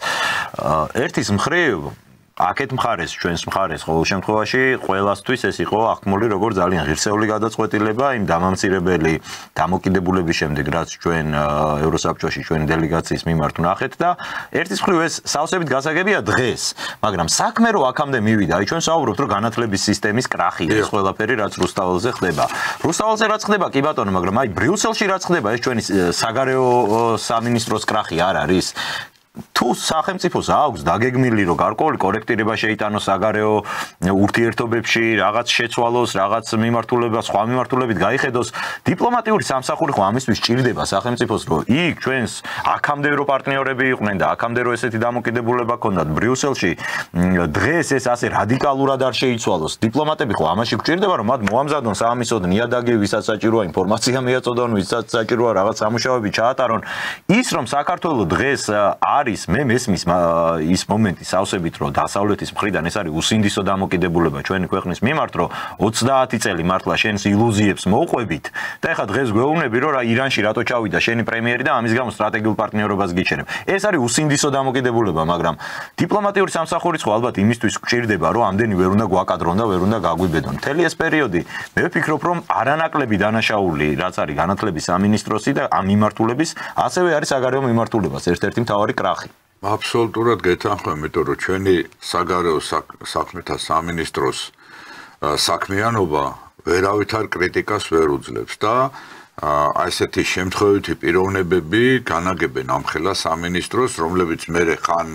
S1: ერთის მხრივ აქეთ მხარეს, ჩვენს მხარეს ყოველ შემთხვევაში ყველასთვის ეს იყო აღქმული როგორც ძალიან ღირსეული გადაწყვეტილება იმ დამამცირებელი დამოკიდებულების შემდეგ, რაც ჩვენ ევროსაბჭოში ჩვენი დელეგაციის მიმართ ვნახეთ და ერთის მხრივ ეს სავსებით გასაგებია დღეს, მაგრამ საქმე რო აქამდე მივიდა, აი ჩვენ საუბრობთ რომ განათლების სისტემის კრახია ეს ყველაფერი რაც რუსთაველზე ხდება. რუსთაველზე რაც ხდება კი ბატონო, მაგრამ აი ბრიუსელში რაც ხდება ეს ჩვენი საგარეო სამინისტროს კრახი არ არის. თუ სახელმწიფოს აქვს დაგეგმილი რომ გარკვეული კორექტირება შეიტანოს საგარეო ურთიერთობებში, რაღაც შეცვალოს, რაღაც მიმართულება, სხვა მიმართულებით გაიხედოს, დიპლომატიური სამსახური ხო ამისთვის ჭირდება სახელმწიფოს, რომ იქ ჩვენს აქამდე რო პარტნიორები იყვნენ და აქამდე რო ესეთი დამოკიდებულება ჰქონდათ ბრიუსელში, დღეს ეს ასე რადიკალურად არ შეიცვალოს. დიპლომატები ხო ამაში გვჭირდება, რომ მათ მოამზადონ საამისოდ ნიადაგი, ვისაც საჭიროა ინფორმაცია მიაწოდონ, ვისაც საჭიროა რაღაც სამუშაოები ჩაატარონ. ის რომ საქართველოს დღეს არის არის მე მესმის ის მომენტი სავსებით რომ დასავლეთის მხრიდან ეს არის უსინდისო დამოკიდებულება ჩვენი ქვეყნის მიმართ რომ 30 წელი მართლა შენს ილუზიებს მოყვებით და ეხლა დღეს გვეუბნები რომ რა ირანში რატო ჩავიდა შენი პრემიერი და ამის გამო სტრატეგიულ პარტნიორობას გიჩერებ ეს არის უსინდისო დამოკიდებულება მაგრამ დიპლომატიური სამსახურიც ხო ალბათ იმისთვის გვჭირდება რომ ამდენი ვერ უნდა გვაკადრონ და ვერ უნდა გაგვიბედონ მთელი ეს პერიოდი მე ვფიქრობ რომ არანაკლები დანაშაული რაც არის განათლების სამინისტროსი და ამ მიმართულების ასევე არის საგარეო მიმართულებას ერთ-ერთი მთავარი კრახი
S2: აბსოლუტურად გეთანხმები იმიტომ რომ ჩვენი საგარეო საქმეთა სამინისტროს საქმიანობა ვერავითარ კრიტიკას ვერ უძლებს და აი ესეთი შემთხვევითი პიროვნებები განაგებენ ამ ხელა სამინისტროს რომლებიც მერე ხან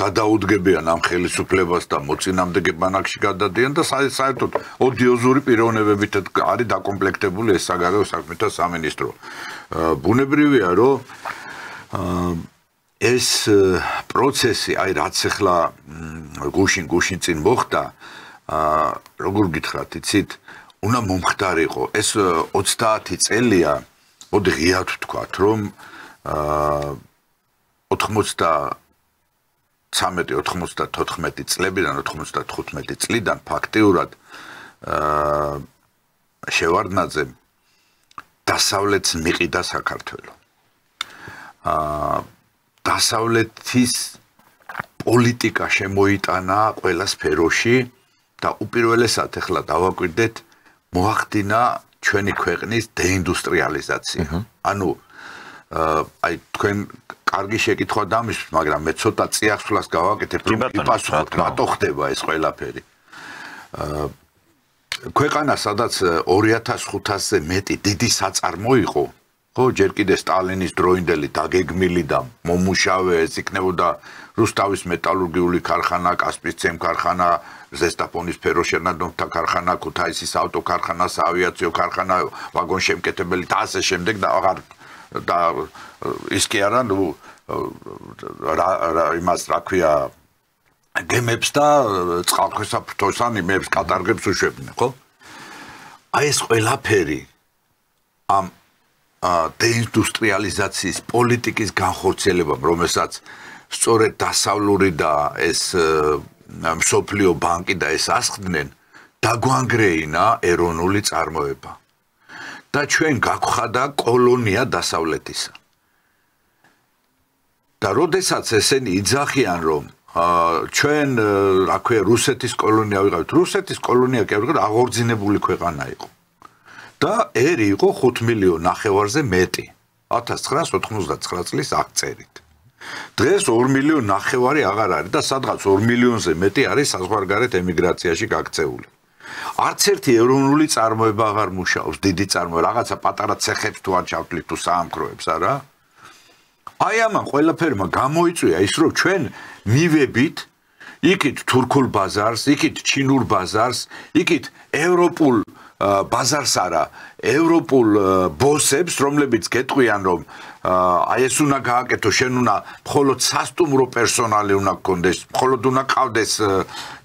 S2: გადაუდგებიან ამ ხელისუფლებას და მოწინააღმდეგე ბანაკში გადადიან და საერთოდ ოდიოზური პიროვნებებით არის დაკომპლექტებული ეს საგარეო საქმეთა სამინისტრო ბუნებრივია რომ ეს პროცესი აი რაც ახლა გუშინ წინ მოხდა როგორ გითხრათ იცით უნდა მომხდარიყო ეს 30 წელია მოდი ღიად ვთქვათ რომ 93-94 წლებიდან 95 წლიდან ფაქტიურად შევარდნაძემ დასავლეთს მიყიდა საქართველო დასავლეთის პოლიტიკა შემოიტანა ყველა სფეროში და უპირველესად ახლა დავაკვირდეთ მოახდინა ჩვენი ქვეყნის დეინდუსტრიალიზაცია. ანუ აი თქვენ კარგი შეკითხვა დამისვით, მაგრამ მე ცოტა წიაღსვლას გავაკეთებ, რომ იპასუხოთ, რატო ხდება ეს ყველაფერი. ქვეყანა სადაც 2500-ზე მეტი დიდი საწარმო იყო, ხო, ჯერ კიდე სტალინის დროინდელი დაგეგმილი და მომუშავე ეს იქნებოდა რუსთავის მეტალურგიული ქარხანა, კასპიის ქარხანა, ზესტაფონის ფეროშერნადობთა ქარხანა, ქუთაისის ავტოქარხანა, საავიაციო ქარხანა, ვაგონშემკეთებელი და ასე შემდეგ და აღარ და ის კი არა, ნუ იმას რა ქვია გემებს და წყალქვეშა ან იმებს კატარგებს უშვებდნენ, ხო? აი ეს ყველაფერი ამ დეინდუსტრიალიზაციის პოლიტიკის განხორციელებამ, რომელსაც სწორედ დასავლური და ეს მსოფლიო ბანკი და ეს ასხდნენ, დაგვანგრეინა ეროვნული წარმოება. და ჩვენ გაგვხადა კოლონია დასავლეთისა. და როდესაც ესენი იძახიან, რომ ჩვენ, რა ქვია, რუსეთის კოლონია ვიყავით, რუსეთის კოლონია კი არ ვიყავით, აღორძინებული ქვეყანა იყო. და ერი იყო 5 მილიონ ნახევარზე მეტი 1999 წლის აღწერით. დღეს 2 მილიონ ნახევარი აღარ არის და სადღაც 2 მილიონზე მეტი არის საზღვარგარეთ ემიგრაციაში გაქცეული. არც ერთი ეროვნული წარმოება აღარ მუშაობს, დიდი წარმოება, რაღაცა პატარა ცეხებს თუ არ ჩავთვლით თუ საამქროებს, არა? აი ამან ყველაფერმა გამოიწვია ის, რომ ჩვენ მივებით იქით თურქულ ბაზარს, იქით ჩინურ ბაზარს, იქით ევროპულ ბაზარს არა, ევროპულ ბოსებს, რომლებიც გეტყვიან, რომ აი ეს უნდა გააკეთო, შენ უნდა მხოლოდ სასტუმრო პერსონალი უნდა გქონდეს, მხოლოდ უნდა ყავდეს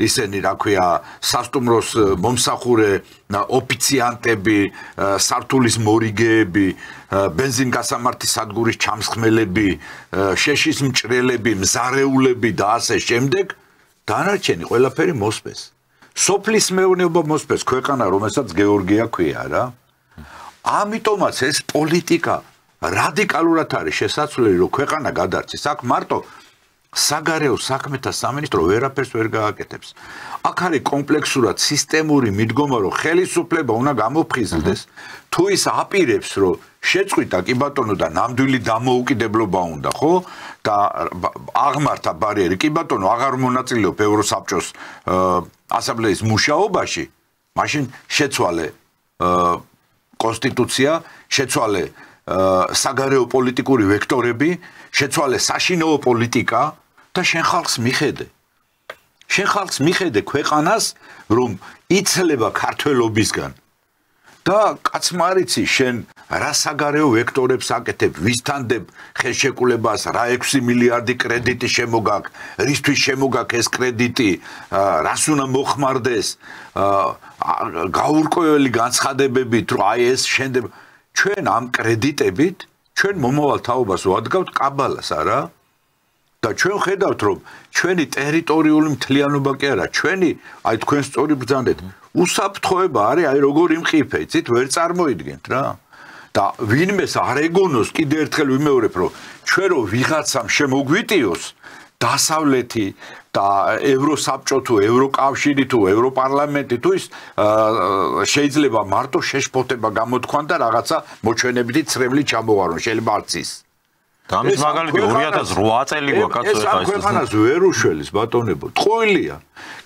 S2: ისინი, რა ქვია, სასტუმროს მომსახურე ოფიციანტები, სართულის მორიგეები, ბენზინგასამართი სადგურის ჩამსხმელები, შეშის მჭრელები, მზარეულები და ასე შემდეგ, დანარჩენი ყველაფერი მოსპეს. სოფლის მეურნეობა მოსპეს, ქვეყანა, რომელსაც გეორგია ქვია რა. ამიტომაც ეს პოლიტიკა რადიკალურად არის შესაძლებელი, რომ ქვეყანა გადარჩეს. აქ მარტო საგარეო საქმეთა სამინისტრო ვერაფერს ვერ გააკეთებს. აქ არის კომპლექსურად სისტემური მიდგომა, რომ ხელისუფლება უნდა გამოფხიზლდეს, თუ ის აპირებს, რომ შეწყვიტა კი ბატონო და ნამდვილი დამოუკიდებლობა უნდა, ხო? და აღმართა ბარიერი კი ბატონო აღარ მონაწილეობ ევროსაბჭოს ასამბლეის მუშაობაში, მაშინ შეცვალე კონსტიტუცია, შეცვალე საგარეო პოლიტიკური ვექტორები, შეცვალე საშინაო პოლიტიკა და შენ ხალხს მიხედე. შენ ხალხს მიხედე ქვეყანას, რომ იცლება ქართველობისგან. და კაცმა არ იცი შენ რა საგარეო ვექტორებს აკეთებ, ვისთანდებ ხელშეკრულებას, რა 6 მილიარდი კრედიტი შემოგაქ, რისთვის შემოგაქ ეს კრედიტი, რას უნდა მოხმარდეს, გაურკვეველი განცხადებებით, რომ აი ეს შენდება ჩვენ ამ კრედიტებით ჩვენ მომავალ თაობას ვადგავთ კაბალას, არა? და ჩვენ ხედავთ რომ ჩვენი ტერიტორიული მთლიანობა კი არა ჩვენი აი თქვენ სწორი ბრძანდეთ უსაფრთხოება არის აი როგორ იმყიფე იცით ვერ წარმოიდგენთ რა და ვინმეს არ ეგონოს კიდე ერთხელ ვიმეორებ რომ ჩვენ რო ვიღაცამ შემოგვიტიოს დასავლეთი და ევროსაბჭო თუ ევროკავშირი თუ ევროპარლამენტი თუ ის შეიძლება მარტო შეშფოთება გამოთქვან და რაღაცა მოჩვენებითი ცრემლი ჩამოვარონ შეიძლება არც ის
S1: და ამის მაგალითი 2008 წელი გვაქვს
S2: ეს ამ ქვეყანას ვერ უშველის ბატონებო ტყუილია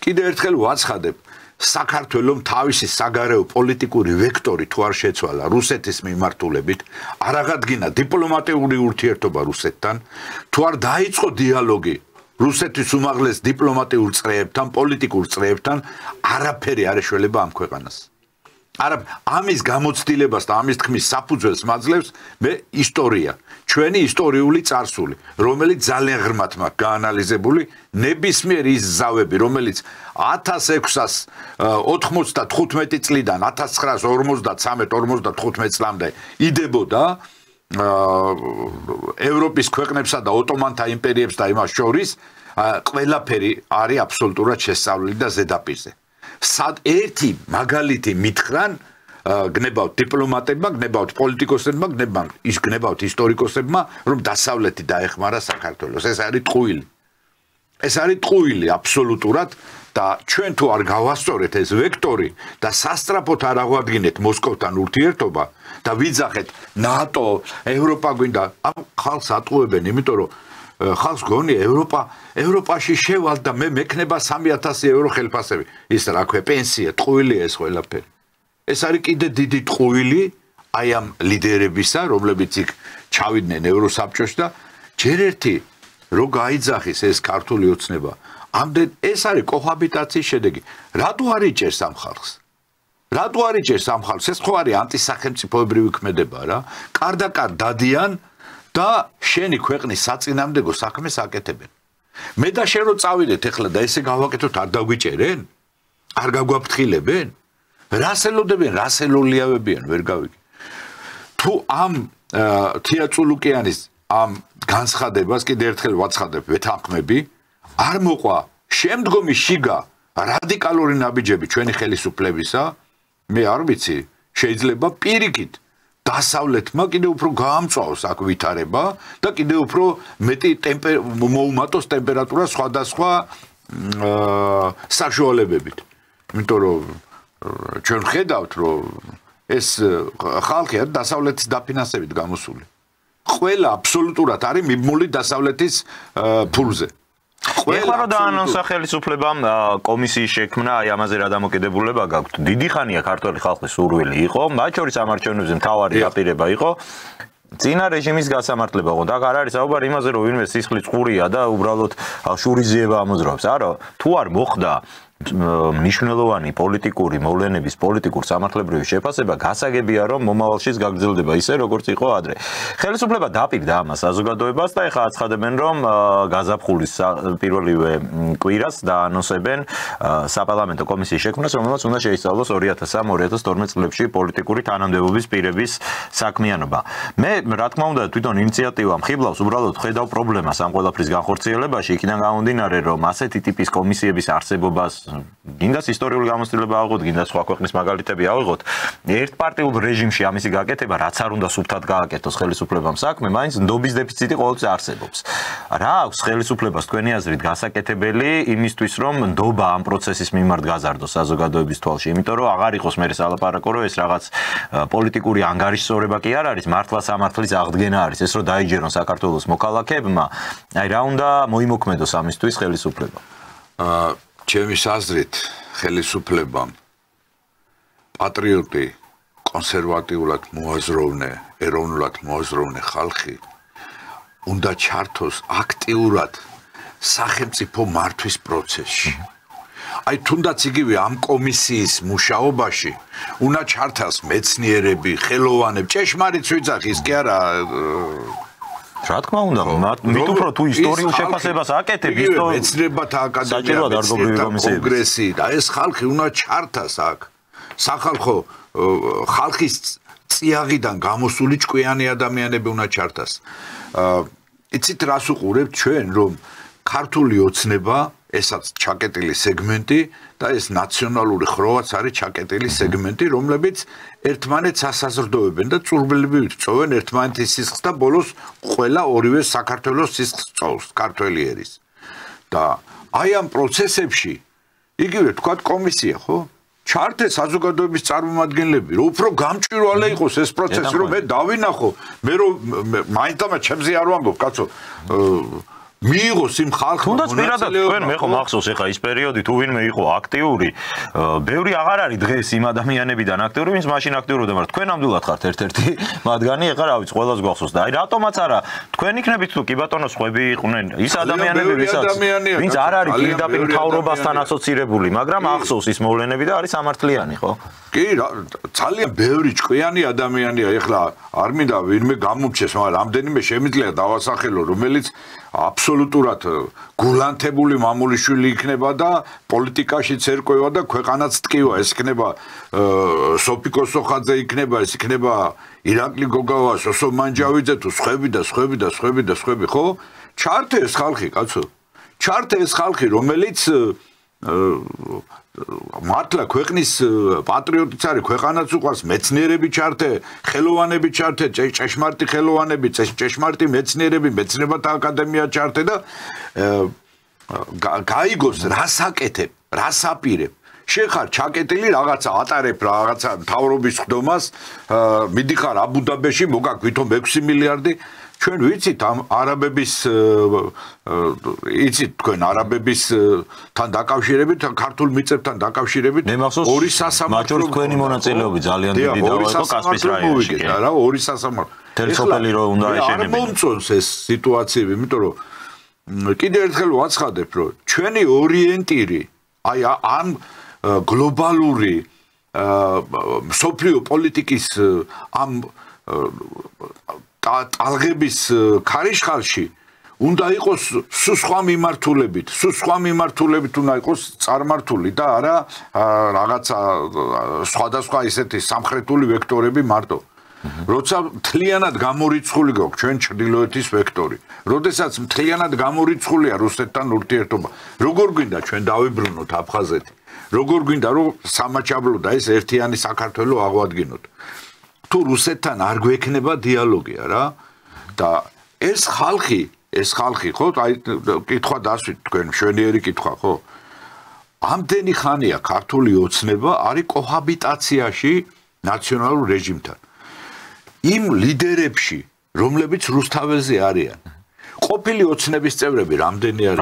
S2: კიდე ერთხელ ვაცხადებ საქართველოს თავისი საგარეო პოლიტიკური ვექტორი თუ არ შეცვალა რუსეთის მიმართულებით არ აღადგინა დიპლომატიური ურთიერთობა რუსეთთან თუ არ დაიწყო დიალოგი რუსეთის უმაღლეს დიპლომატიურ წრეებთან პოლიტიკურ წრეებთან არაფერი არ ეშველება ამ ქვეყანას არა ამის გამოცდილებას და ამის თქმის საფუძველს მაძლევს მე ისტორია ჩვენი ისტორიული წარსული რომელიც ძალიან ღრმად მაქვს გაანალიზებული ნებისმიერ ის ზავები რომელიც 1695 წლიდან 1953-55 წლამდე იდებოდა ევროპის ქვეყნებსა და ოტომანთა იმპერიებს და იმას შორის ყველაფერი არის აბსოლუტურად შესწავლილი და ზედაპირზე სად ერთი მაგალითი მითხრან გნებავთ დიპლომატებმა, გნებავთ პოლიტიკოსებმა, გნებავთ ისტორიკოსებმა, რომ დასავლეთი დაეხმარა საქართველოს. ეს არის ტყუილი. ეს არის ტყუილი აბსოლუტურად და ჩვენ თუ არ გავასწორეთ ეს ვექტორი და სასწრაფოდ არ აღვადგინეთ მოსკოვთან ურთიერთობა და ვიძახეთ ნატო, ევროპა გვინდა, ამ ხალხს ატყუებენ, იმიტომ რომ ხალხს გონია ევროპაში შევალ და მე მექნება 3000 евро ხელფასები. ის რა ქვია, პენსია, ტყუილია ეს ყველაფერი. ეს არის კიდე დიდი ტყუილი აი ამ ლიდერებისა, რომლებიც იქ ჩავიდნენ ევროსაბჭოში და ჯერ ერთი რო გაიძახის ეს ქართული ოცნება, ამდენ ეს არის კოჰაბიტაციის შედეგი. რატო არ იჭერს ამ ხალხს? რატო არ იჭერს ამ ხალხს? ეს ხო არის ანტისახელმწიფოებრივი ქმედება რა. კარდაკარ დადიან და შენი ქვეყნის საწინააღმდეგო საქმეს აკეთებენ. მე და შენ რო წავიდეთ ეხლა და ესე გავაკეთოთ არ დაგვიჭერენ? არ გაგვაფრთხილებენ? რას ელოდებიან, რას ელოლიავებიან, ვერ გავიგე. თუ ამ თეატრულუკიანის ამ განცხადებას კიდე ერთხელ ვაცხადებ ვეთანხმები, არ მოყვა შემდგომი შიგა რადიკალური ნაბიჯები ჩვენი ხელისუფლებისა, მე არ ვიცი, შეიძლება პირიქით დასავლეთმა კიდე უფრო გაამწვავოს აქ ვითარება და კიდე უფრო მეტი მოუმატოს ტემპერატურა სხვადასხვა საშუალებებით. იმიტომ რომ ჩვენ ხედავთ რომ ეს ხალხი არის დასავლეთის დაფინანსებით გამოსული. ყველა აბსოლუტურად არის მიბმული დასავლეთის ფულზე.
S1: ეხლა რომ დაანონსა ხელისუფლებამ კომისიის შექმნა, აი ამაზე რა დამოკიდებულება გაქვთ? დიდი ხანია ქართველი ხალხის სურვილი იყო, მათ შორის სამარჩევნოებზე მთავარი დაპირება იყო წინა რეჟიმის გასამართლება, ხო? და არ არის საუბარი იმაზე, რომ ვინმე სისხლი წყურია და უბრალოდ შურიზიება ამოძრავებს. არა, თუ არ მოხდა მნიშვნელოვანი პოლიტიკური მოვლენების პოლიტიკურ სამართლებრივი შეფასება გასაგებია რომ მომავალშიც გაგრძელდება ისე როგორც იყო ადრე. ხელისუფლება დაპირდა ამას საზოგადოებას და ეხლა აცხადებენ რომ გაზაფხულის პირველივე კვირას დაანონსებენ საპარლამენტო კომისიის შექმნას რომელმაც უნდა შეისწავლოს 2003-2012 წლებში პოლიტიკური თანამდებობის პირების საქმიანობა. მე რა თქმა უნდა თვითონ ინიციატივა მხიბლავს უბრალოდ ხედავ პრობლემას ამ ყველაფრის განხორციელებაში იქიდან გამომდინარე რომ ასეთი ტიპის კომისიების არსებობას გინდას ისტორიული გამოცდილება ავიღოთ, გინდა სხვა ქვეყნის მაგალითები ავიღოთ. ერთპარტიულ რეჟიმში ამისი გაკეთება, რაც არ უნდა სუფთად გააკეთოს ხელისუფლებამ საქმე, მაინც ნდობის დეფიციტი ყოველთვის არსებობს. რა აქვს ხელისუფლებას თქვენი აზრით გასაკეთებელი იმისთვის, რომ ნდობა ამ პროცესის მიმართ გაზარდოს საზოგადოების თვალში, იმიტომ რომ აღარ იყოს მე სალაპარაკო, რომ ეს რაღაც პოლიტიკური ანგარიშსწორება კი არ არის, მართლა სამართლის აღდგენა არის, ეს რომ დაიჯერონ საქართველოს მოქალაქეებმა, აი რა უნდა მოიმოქმედოს ამისთვის ხელისუფლება?
S2: ჩემის აზრით ხელისუფლებამ პატრიოტი კონსერვატიულად მოაზროვნე, ეროვნულად მოაზროვნე ხალხი უნდა ჩართოს აქტიურად სახელმწიფო მართვის პროცესში. აი თუნდაც იგივე ამ კომისიის მუშაობაში უნდა ჩართოს მეცნიერები, ხელოვანები, ჭეშმარიტ ვიძახის კი არა
S1: რა თქმა უნდა, მით უფრო თუ ისტორიულ შეფასებას აკეთებ,
S2: მეცნიერებათა აკადემია, კონგრესი და ეს ხალხი უნდა ჩართას აქ. სახალხო ხალხის წიაღიდან გამოსული ჭკვიანი ადამიანები უნდა ჩართას. იცით რას უყურებთ ჩვენ რომ ქართული ოცნება ესაც ჩაკეტილი სეგმენტი და ეს ნაციონალური ხროვაც არის ჩაკეტილი სეგმენტი, რომლებიც ერთმანეთს ასაზრდოებენ და წურბილებით წოვენ ერთმანეთის სისხლს და ბოლოს ყველა ორივე საქართველოს სისხლს წოვს ქართველი ერის. და აი ამ პროცესებში იგივე თქვათ კომისია, ხო? ჩართე საზოგადოების წარმომადგენლები, რომ უფრო გამჭვირვალე იყოს ეს პროცესი, რომ მე დავინახო, მე რომ მაინც და ჩემზე არ ვამბობ, კაცო, მიიღოს იმ ხალხმა
S1: თუნდაც პირადად თქვენ მე ხო მახსოვს ეხა ის პერიოდი თუ ვინმე იყო აქტიური ბევრი აღარ არის დღეს იმ ადამიანებიდან აქტიური ვინც მაშინ აქტიურობდა მაგრამ თქვენ ნამდვილად ხართ ერთ-ერთი მათგანი ეხა რა ვიცი ყველას გვახსოვს და აი რატომაც არა თქვენ იქნებით თუ კი ბატონო სხვები იყვნენ ის ადამიანები ვინც არ არის პირდაპირ მთავრობასთან ასოცირებული მაგრამ ახსოვს ის მოვლენები და არის სამართლიანი ხო
S2: კი ძალიან ბევრი ჭკვიანი ადამიანია ეხლა არ მინდა ვინმე გამომჩეს მაგრამ რამდენიმე შემიძლია დავასახელო რომელიც აბსოლუტურად გულანთებული მამულიშვილი იქნება და პოლიტიკაშიც ერკვევა და ქვეყანაც ტკივა ეს იქნება სოფიკო სოხაძე იქნება ეს იქნება ირაკლი გოგავა სოსო მანჯავიძე თუ სხვები ხო ჩართე ეს ხალხი კაცო ჩართე ეს ხალხი რომელიც მართლა ქვეყნის პატრიოტიც არის ქვეყანაც უყვარს მეცნიერები ჩართე ხელოვანები ჩართე ჭეშმარიტი ხელოვანები ჭეშმარიტი მეცნიერები მეცნიერებათა აკადემია ჩართე და გაიგოს რას აკეთებ რას აპირებ შეხარ ჩაკეტილი რაღაცა ატარებ რაღაცა მთავრობის ხდომას მიდიხარ აბუდაბეში მოგაქვს ვითომ 6 მილიარდი ჩვენ ვიცით ამ არაბების იცით თქვენ არაბებისთან დაკავშირებით ქართულ მიწებთან დაკავშირებით
S1: ორი სასამართლო თქვენი მონაწილეობი ძალიან დიდი დავა იყო კასპიის რაიონში
S2: რა ორი სასამართლო
S1: თელსოფელი რო უნდა ეშენებინა
S2: არ მომწონს ეს სიტუაციები იმიტომ რომ კიდევ ერთხელ ვაცხადებ რომ ჩვენი ორიენტირი აი ამ გლობალური სოფლიო პოლიტიკის ამ ტალღების ქარიშხალში უნდა იყოს სხვა მიმართულებით უნდა იყოს წარმართული და არა რაღაცა სხვადასხვა ისეთი სამხრეთული ვექტორები მარტო როცა მთლიანად გამორიცხული გვაქვს ჩვენ ჩრდილოეთის ვექტორი როდესაც მთლიანად გამორიცხულია რუსეთთან ურთიერთობა როგორ გვინდა ჩვენ დავიბრუნოთ აფხაზეთი როგორ გვინდა რომ სამაჩაბლო და ეს ერთიანი საქართველოს აღვადგინოთ თუ რუსეთთან არ გვექნება დიალოგია რა და ეს ხალხი ხო აი კითხვა დასვით თქვენ მშვენიერი კითხვა ხო ამდენი ხანია ქართული ოცნება არის კოჰაბიტაციაში ნაციონალურ რეჟიმთან იმ ლიდერებში რომლებიც რუსთაველზე არიან ყოფილი ოცნების წევრები რამდენი არის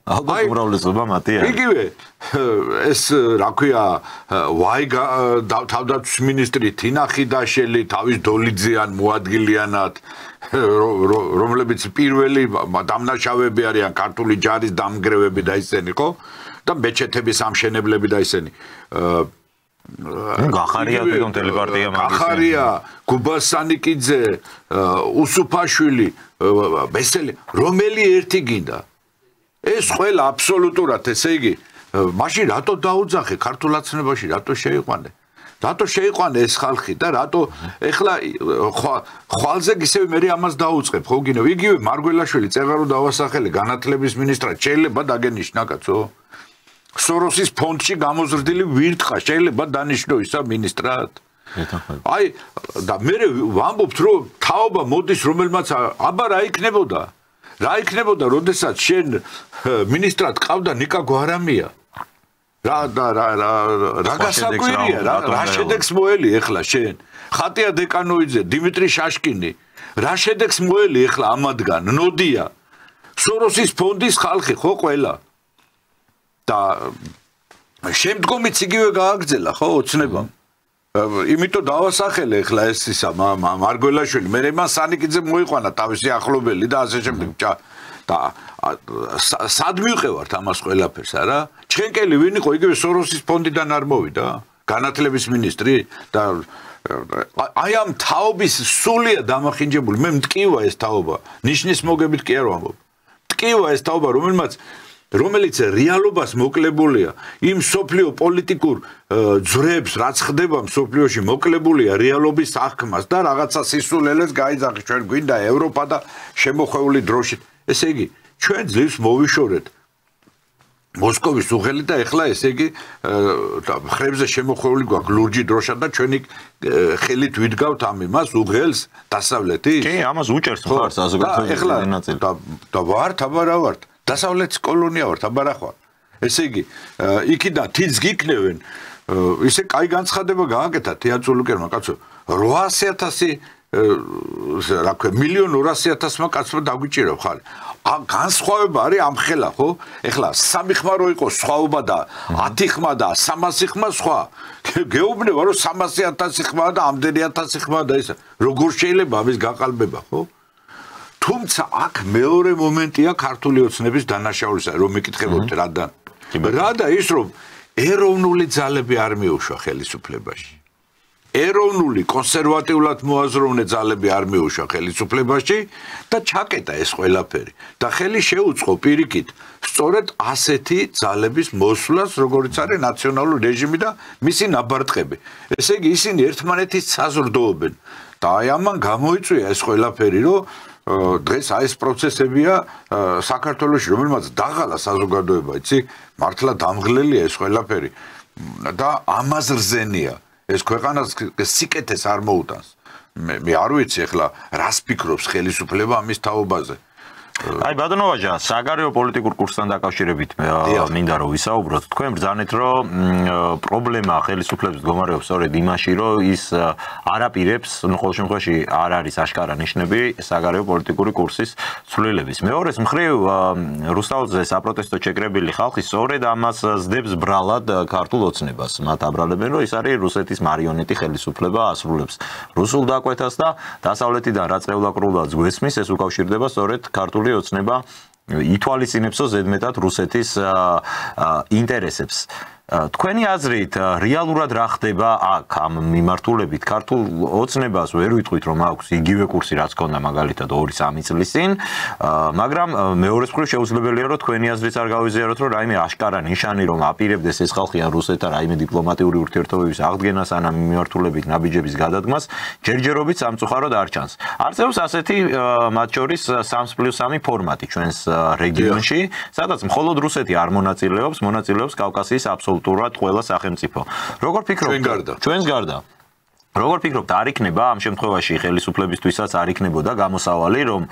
S1: ალბათ უმრავლესობა მათი არის
S2: იგივე ეს რა ქვია ვაიგა თავდაცვის მინისტრი თინა ხიდაშელი თავის დოლიძიან მოადგილიანად რომლებიც პირველი დამნაშავეები არიან ქართული ჯარის დამგრევები და ისინი ხო და მეჩეთების ამშენებლები და ისინი
S1: გახარია თვითონ ტელეპარტია მაგის
S2: გახარია გუბასანიკიძე უსუფაშვილი ბესელი რომელი ერთი გინდა ეს ყველა აბსოლუტურად ესე იგი მაშინ რატო დაუძახე ქართულ აცნებაში რატო შეიყვანე ეს ხალხი და რატო ეხლა ხვალზე ისევ მე ამას დაუწყებ ხო გინო იგივე მარგველაშვილი წერა რომ დავასახელე განათლების მინისტრად შეიძლება დაგენიშნა კაცო სოროსის ფონდში გამოზრდილი ვირთხა შეიძლება დანიშნო ისა მინისტრად აი და მე ვამბობთ რომ თაობა მოდის რომელმაც აბა რა იქნებოდა როდესაც შენ მინისტრად ყავდა ნიკა გვარამია რა გასაკვირია რა შედეგს მოელი ეხლა შენ ხატია დეკანოიძე დიმიტრი შაშკინი რა შედეგს მოელი ეხლა ამადგან ნოდია სოროსის ფონდის ხალხი ხო ყველა და შემდგომიც იგივე გააგრძელა ხო ოცნებამ იმიტომ დავასახელე ეხლა ეს ისა მარგველაშვილი მე მან სანიკიძე მოიყვანა თავისი ახლობელი და ასე შემდეგ და სად მივყევართ ამას ყველაფერს არა ჩხენკელი ვინ იყო იგივე სოროსის ფონდიდან არ მოვიდა განათლების მინისტრი და აი ამ თაობის სულია დამახინჯებული მე მტკივა ეს თაობა ნიშნის მოგებით კი არ ვამბობ მტკივა ეს თაობა რომელმაც რომელიც რეალობას მოკლებულია იმ სოფლიო პოლიტიკურ ძვრებს რაც ხდება სოფლიოში მოკლებულია რეალობის აღქმას და რაღაცა სისულელეს გაიძახის ჩვენ გვინდა ევროპა და შემოხვეული დროში ესე იგი ჩვენ ძლივს მოვიშორეთ მოსკოვის უღელი და ეხლა ესე იგი ხრებზე შემოხვეული გვაქვს ლურჯი დროშა და ჩვენი ხელით ვიდგავთ ამ იმას უღელს დასავლეთის
S1: კი ამას უჭერს მხარს საზოგადოების ნაწილი
S2: და ვართ აბარა ვართ დასავლეთის კოლონია ვართ აბარა ხარ ესე იგი იქიდან თიც გიქნევენ ისე კაი განცხადება გააკეთა თეატროლოგერმა კაცო 800,000 რა ქვია 1,200,000-მა კაცმა დაგვიჭირა ხარ განსხვავება არის ამ ხელა ხო ეხლა 3 ხმა რო იყოს სხვაობა და 10 ხმა და 300 ხმა სხვა გეუბნება რომ 300,000 ხმა და ამდენი 1000 ხმა და ისა როგორ შეიძლება ამის გაყალბება ხო თუმცა აქ მეორე მომენტია ქართული ოცნების დანაშაულისა რომ მიკითხებოდეთ რა და ის რომ ეროვნული ძალები არ მიუშვა ხელისუფლებაში ეროვნული კონსერვატიულად მოაზროვნე ძალები არ მიუშვა ხელისუფლებაში და ჩაკეტა ეს ყველაფერი და ხელი შეუწყო პირიქით სწორედ ასეთი ძალების მოსვლას როგორც არის ნაციონალური რეჟიმი და მისი ნაბარტყები ესე იგი ისინი ერთმანეთის საზრდოობენ და აი ამან გამოიწვია ეს ყველაფერი რომ დღეს აი ეს პროცესებია საქართველოში რომელმაც დაღალა საზოგადოება იცი მართლა დამღლელია ეს ყველაფერი და ამაზრზენია ეს ქვეყანას სიკეთეს არ მოუტანს მე არ ვიცი ახლა რას ფიქრობს ხელისუფლება ამის თაობაზე
S1: აი ბატონო ვაჟა საგარეო პოლიტიკურ კურსთან დაკავშირებით მინდა რომ ვისაუბროთ თქვენ ბრძანეთ რომ პრობლემა ხელისუფლების მდგომარეობს სწორედ იმაში რომ ის არაპირებს ნუ ყოველ შემთხვევაში არ არის აშკარა ნიშნები საგარეო პოლიტიკური კურსის ცვლილების მეორეს მხრივ რუსთაველზე საპროტესტო ჩეკრებილი ხალხი სწორედ ამას ზდებს ბრალად ქართულ ოცნებას მათ აბრალებენ რომ ის არის რუსეთის მარიონეტი ხელისუფლება ასრულებს რუსულ დაკვეთას და დასავლეთიდან რაც ევლაკრულად გვესმის ეს უკავშირდება სწორედ ქართული ოცნება ითვალისწინებსო ზედმეტად რუსეთის ინტერესებს თქვენი აზრით რეალურად რა ხდება აქ ამ მიმართულებით ქართულ ოცნებას ვერ ვიტყვით რომ აქვს იგივე კურსი რაც ქონდა მაგალითად 2-3 წლის წინ მაგრამ მეორე მხრივ შეუძლებელია რომ თქვენი აზრიც არ გავიზიაროთ რომ რაიმე აშკარა ნიშანი რომ აპირებდეს ეს ხალხი ან რუსეთთან რაიმე დიპლომატიური ურთიერთობების აღდგენას ან ამ მიმართულებით ნაბიჯების გადადგმას ჯერჯერობით სამწუხაროდ არ ჩანს არსებობს ასეთი მათ შორის 3+3 ფორმატი ჩვენს რეგიონში სადაც მხოლოდ რუსეთი არ მონაწილეობს კავკასიის აბსოლუტურად ყველა სახელმწიფო. როგორ ფიქრობთ? ჩვენს გარდა. როგორ ფიქრობთ, არ იქნება ამ შემთხვევაში ხელისუფლებისთვისაც არ იქნებოდა გამოსავალი, რომ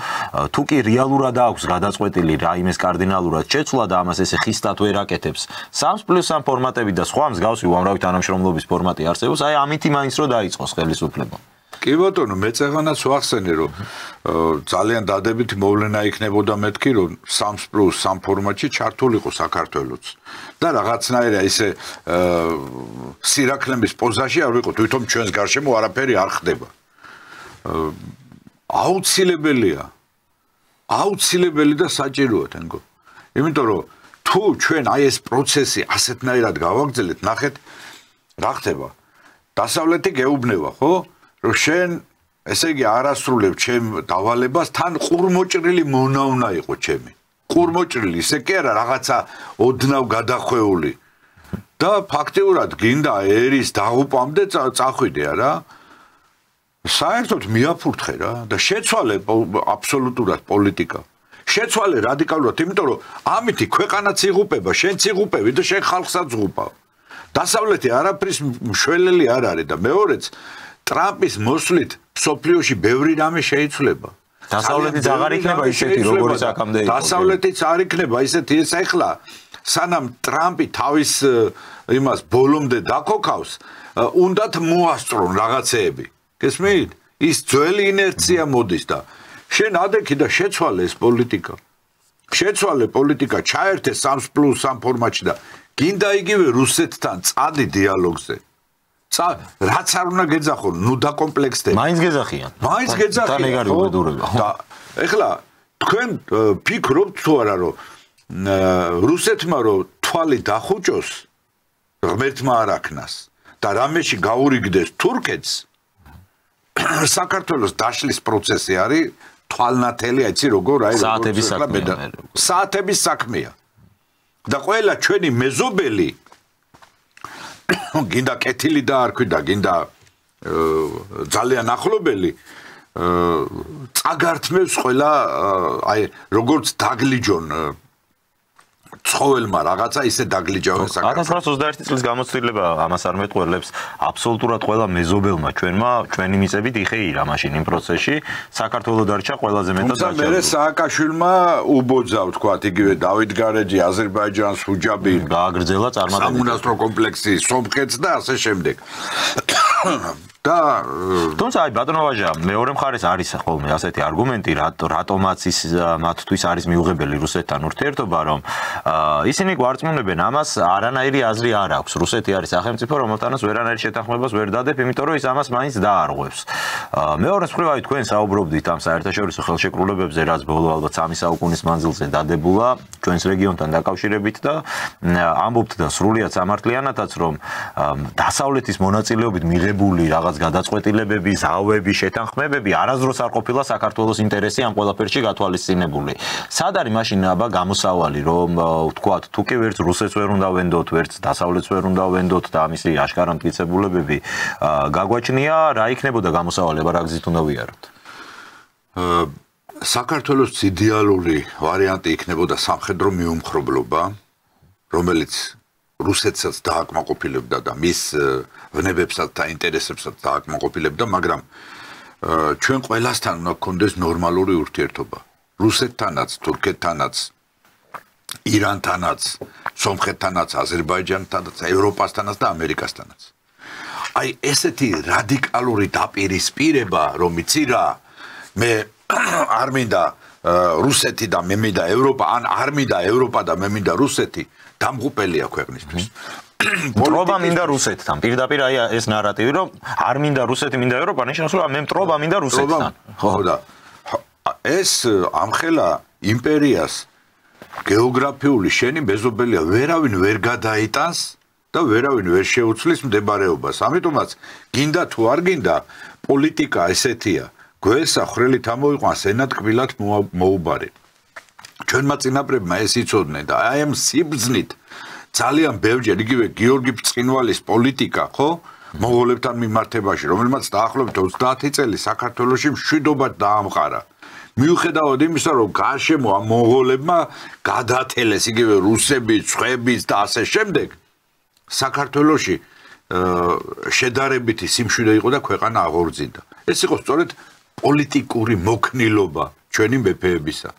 S1: თუ კი რეალურად აქვს გადაწყვეტილი რაიმეს კარდინალურად შეცვლა და ამას ესე ხისტად ვერ აკეთებს, 3+3 ფორმატები და სხვა მსგავსი უამრავი თანამშრომლობის ფორმატი არსებობს, აი ამითი მაინც რო დაიწყოს ხელისუფლება.
S2: კი ბატონო, მე წეღანაც ვახსენე, რომ ძალიან დადებითი მოვლენა იქნებოდა მეთქი, რომ 3+3 ფორმატში ჩართულიყო საქართველოც. და რაღაცნაირად ისე სირაქლემის პოზაში არ ვიყო, თვითონ ჩვენს გარშემო არაფერი არ ხდება. აუცილებელი და საჭიროა თენგო. იმიტომ რომ თუ ჩვენ აი ეს პროცესი ასეთნაირად გავაგრძელებთ, ნახეთ რა ხდება. დასავლეთი გეუბნება, ხო? რომ შენ ესე იგი არასრულებ ჩემ დავალებას თან ყურმოჭრილი მონა უნდა იყო ჩემი ყურმოჭრილი ისე კი არა რაღაცა ოდნავ გადახვეული და ფაქტიურად გინდა ერის დაღუპამდე წახვიდე არა საერთოდ მიაფურთხე რა და შეცვალე აბსოლუტურად პოლიტიკა შეცვალე რადიკალურად იმიტომ რომ ამითი ქვეყანაც იღუპება შენც იღუპები და შენ ხალხსაც იღუპავ დასავლეთი არაფრის მშველელი არ არის და მეორეც ტრამპის მოსვლით სოფლიოში ბევრი რამე შეიცვლება.
S1: დასავლეთიც აღარ იქნება ისეთი როგორიც აქამდე იყო.
S2: დასავლეთიც არ იქნება ისეთი ეს ახლა სანამ ტრამპი თავის იმას ბოლომდე დაქოქავს, უნდათ მოასწრონ რაღაცეები. გესმით? ის ძველი ინერცია მოდის და შენ ადექი და შეცვალე ეს პოლიტიკა. შეცვალე პოლიტიკა, ჩაერთე 3+3 ფორმატში და გინდა იგივე რუსეთთან წადი დიალოგზე. რაც არ უნდა გეძახონ, ნუ დაკომპლექსდები.
S1: მაინც გეძახიან.
S2: მაინც გეძახიან.
S1: თან ეგარი უბედურება.
S2: და ეხლა თქვენ ფიქრობთ თუ არა რომ რუსეთმა რომ თვალი დახუჭოს, ღმერთმა არ აქნას და რამეში გაურიგდეს თურქეთს, საქართველოს დაშლის პროცესი არის თვალნათელი, აიცი როგორ აი
S1: საათების საქმეა.
S2: საათების საქმეა. და ყველა ჩვენი მეზობელი გინდა კეთილი დაარქვი და გინდა ძალიან ახლობელი წაგართმევს ყველა აი როგორც დაგლიჯონ ცხოველმა რაღაცა ისე დაგლიჯავენ საქართველოს
S1: 1921 წლის გამოცდილება ამას არ მეტყველებს აბსოლუტურად ყველა მეზობელმა ჩვენი მიწებით იხეირა მაშინ იმ პროცესში საქართველოს დარჩა ყველაზე მეტად
S2: დაჭერილი. თუმცა მე სააკაშვილმა უბოძა ვთქვათ იგივე დავით გარეჯი აზერბაიჯანს უჯაბი
S1: გააგრძელა წარმატებით
S2: სამონასტრო კომპლექსი სომხეთს და ასე შემდეგ. და
S1: თუმცა აი ბატონო ვაჟა მეორე მხარეს არის ხოლმე ასეთი არგუმენტი რატომაც ის მათთვის არის მიუღებელი რუსეთთან ურთიერთობა რომ ისინი გვარწმუნებენ ამას არანაირი აზრი არ აქვს რუსეთი არის სახელმწიფო რომელთანაც ვერანაირი შეთანხმებას ვერ დადებ იმიტომ რომ ის ამას მაინც დაარღვევს მეორე მხრივ აი თქვენ საუბრობდით ამ საერთაშორისო ხელშეკრულებებზე რაც ბოლო ალბათ 3 საუკუნის მანძილზე დადებულა ჩვენს რეგიონთან დაკავშირებით და ამბობთ და სრულიად სამართლიანათაც რომ დასავლეთის მონაწილეობით მიღებული რაღაც გადაწყვეტილებები, ზავები, შეთანხმებები არასდროს არ ყოფილა საქართველოს ინტერესი ამ ყველაფერში გათვალისწინებული. სად არის მაშინ აბა გამოსავალი, რომ ვთქვათ, თუ კი ვერც რუსეთს ვერ უნდა ვენდოთ, ვერც დასავლეთს ვერ უნდა ვენდოთ და ამისი აშკარა მტკიცებულებები გაგვაჩნია, რა იქნებოდა გამოსავალი, აბა რა გზით უნდა ვიაროთ?
S2: საქართველოს იდეალური ვარიანტი იქნებოდა სამხედრო მიუმხრობლობა, რომელიც რუსეთსაც დააკმაყოფილებდა და მის ვნებებსაც და ინტერესებსაც დააკმაყოფილებდა, მაგრამ ჩვენ ყველასთან უნდა გქონდეს ნორმალური ურთიერთობა. რუსეთთანაც, თურქეთთანაც, ირანთანაც, სომხეთთანაც, აზერბაიჯანთანაც, ევროპასთანაც და ამერიკასთანაც. აი ესეთი რადიკალური დაპირისპირება, რომ იცი რა, მე არ მინდა რუსეთი და მე მინდა ევროპა, ან არ მინდა ევროპა და მე მინდა რუსეთი, დამღუპელია ქვეყნისთვის.
S1: მტრობა მინდა რუსეთთან. პირდაპირ აი ეს ნარატივი რომ არ მინდა რუსეთი, მინდა ევროპა, ნიშნავს რომ მე მტრობა მინდა რუსეთთან.
S2: ხო და ეს ამხელა იმპერიას გეოგრაფიული შენი მეზობელია ვერავინ ვერ გადაიტანს და ვერავინ ვერ შეუცვლის მდებარეობას. ამიტომაც გინდა თუ არ გინდა პოლიტიკა ესეთია. გვესა ხრელით ამოიყვანს ენატკბილად მოუბარი. ჩვენმა წინაპრებმა ეს იცოდნენ და აი ამ სიბრძნით ძალიან ბევრჯერ იგივე გიორგი ბრწყინვალის პოლიტიკა, ხო? მონღოლებთან მიმართებაში, რომელმაც დაახლოებით 30 წელი საქართველოში მშვიდობად დაამყარა. მიუხედავად იმისა, რომ გარშემო ამ მონღოლებმა გადათელეს იგივე რუსები, ცხების და ასე შემდეგ, საქართველოში შედარებითი სიმშვიდე იყო და ქვეყანა აღორძინდა. ეს იყო სწორედ პოლიტიკური მოქნილობა ჩვენი მეფეებისა.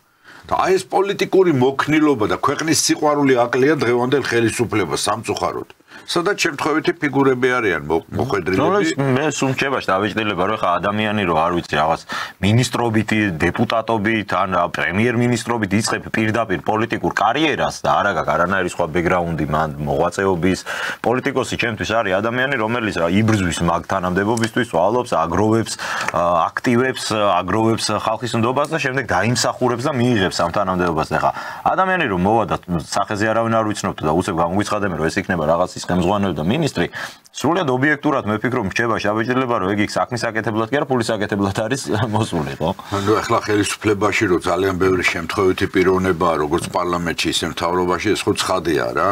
S2: და აი ეს პოლიტიკური მოქნილობა და ქვეყნის სიყვარული აკლია დღევანდელ ხელისუფლებას სამწუხაროდ. სადაც შემთხვევითი ფიგურები არიან მოხვედრილები.
S1: მე სუმჩებაში დავიჭდილება რომ ხა ადამიანი რო არ ვიცი რაღაც მინისტრობით, დეპუტატობით ან პრემიერ-მინისტრობით იწყებ პირდაპირ პოლიტიკურ კარიერას და არ აქვს არანაირი სხვა ბექგრაუნდი მან მოღვაწეობის პოლიტიკოსი ჩემთვის არის ადამიანი რომელიც იბრძვის მაგ თანამდებობისთვის, ვალობს, აგროვებს, აქტივებს, აგროვებს ხალხის ნდობას და შემდეგ დაიმსახურებს და მიიღებს ამ თანამდებობას და ხა ადამიანი რომ მოვა და სახეზე არავინ არ ვიცნობთ და უცებ გამოგვიცხადებენ რომ ეს იქნება რაღაც ის ხელმძღვანელი და მინისტრი სრულად ობიექტურად მე ვფიქრობ მრჩება შაბეჭდილება რომ ეგ იქ საქმის აკეთებლად კი არა ფულის აკეთებლად არის მოსული ხო?
S2: ანუ ახლა ხელისუფლებაში რომ ძალიან ბევრი შემთხვევითი პიროვნებაა როგორც პარლამენტში ისე მთავრობაში ეს ხო ცხადია რა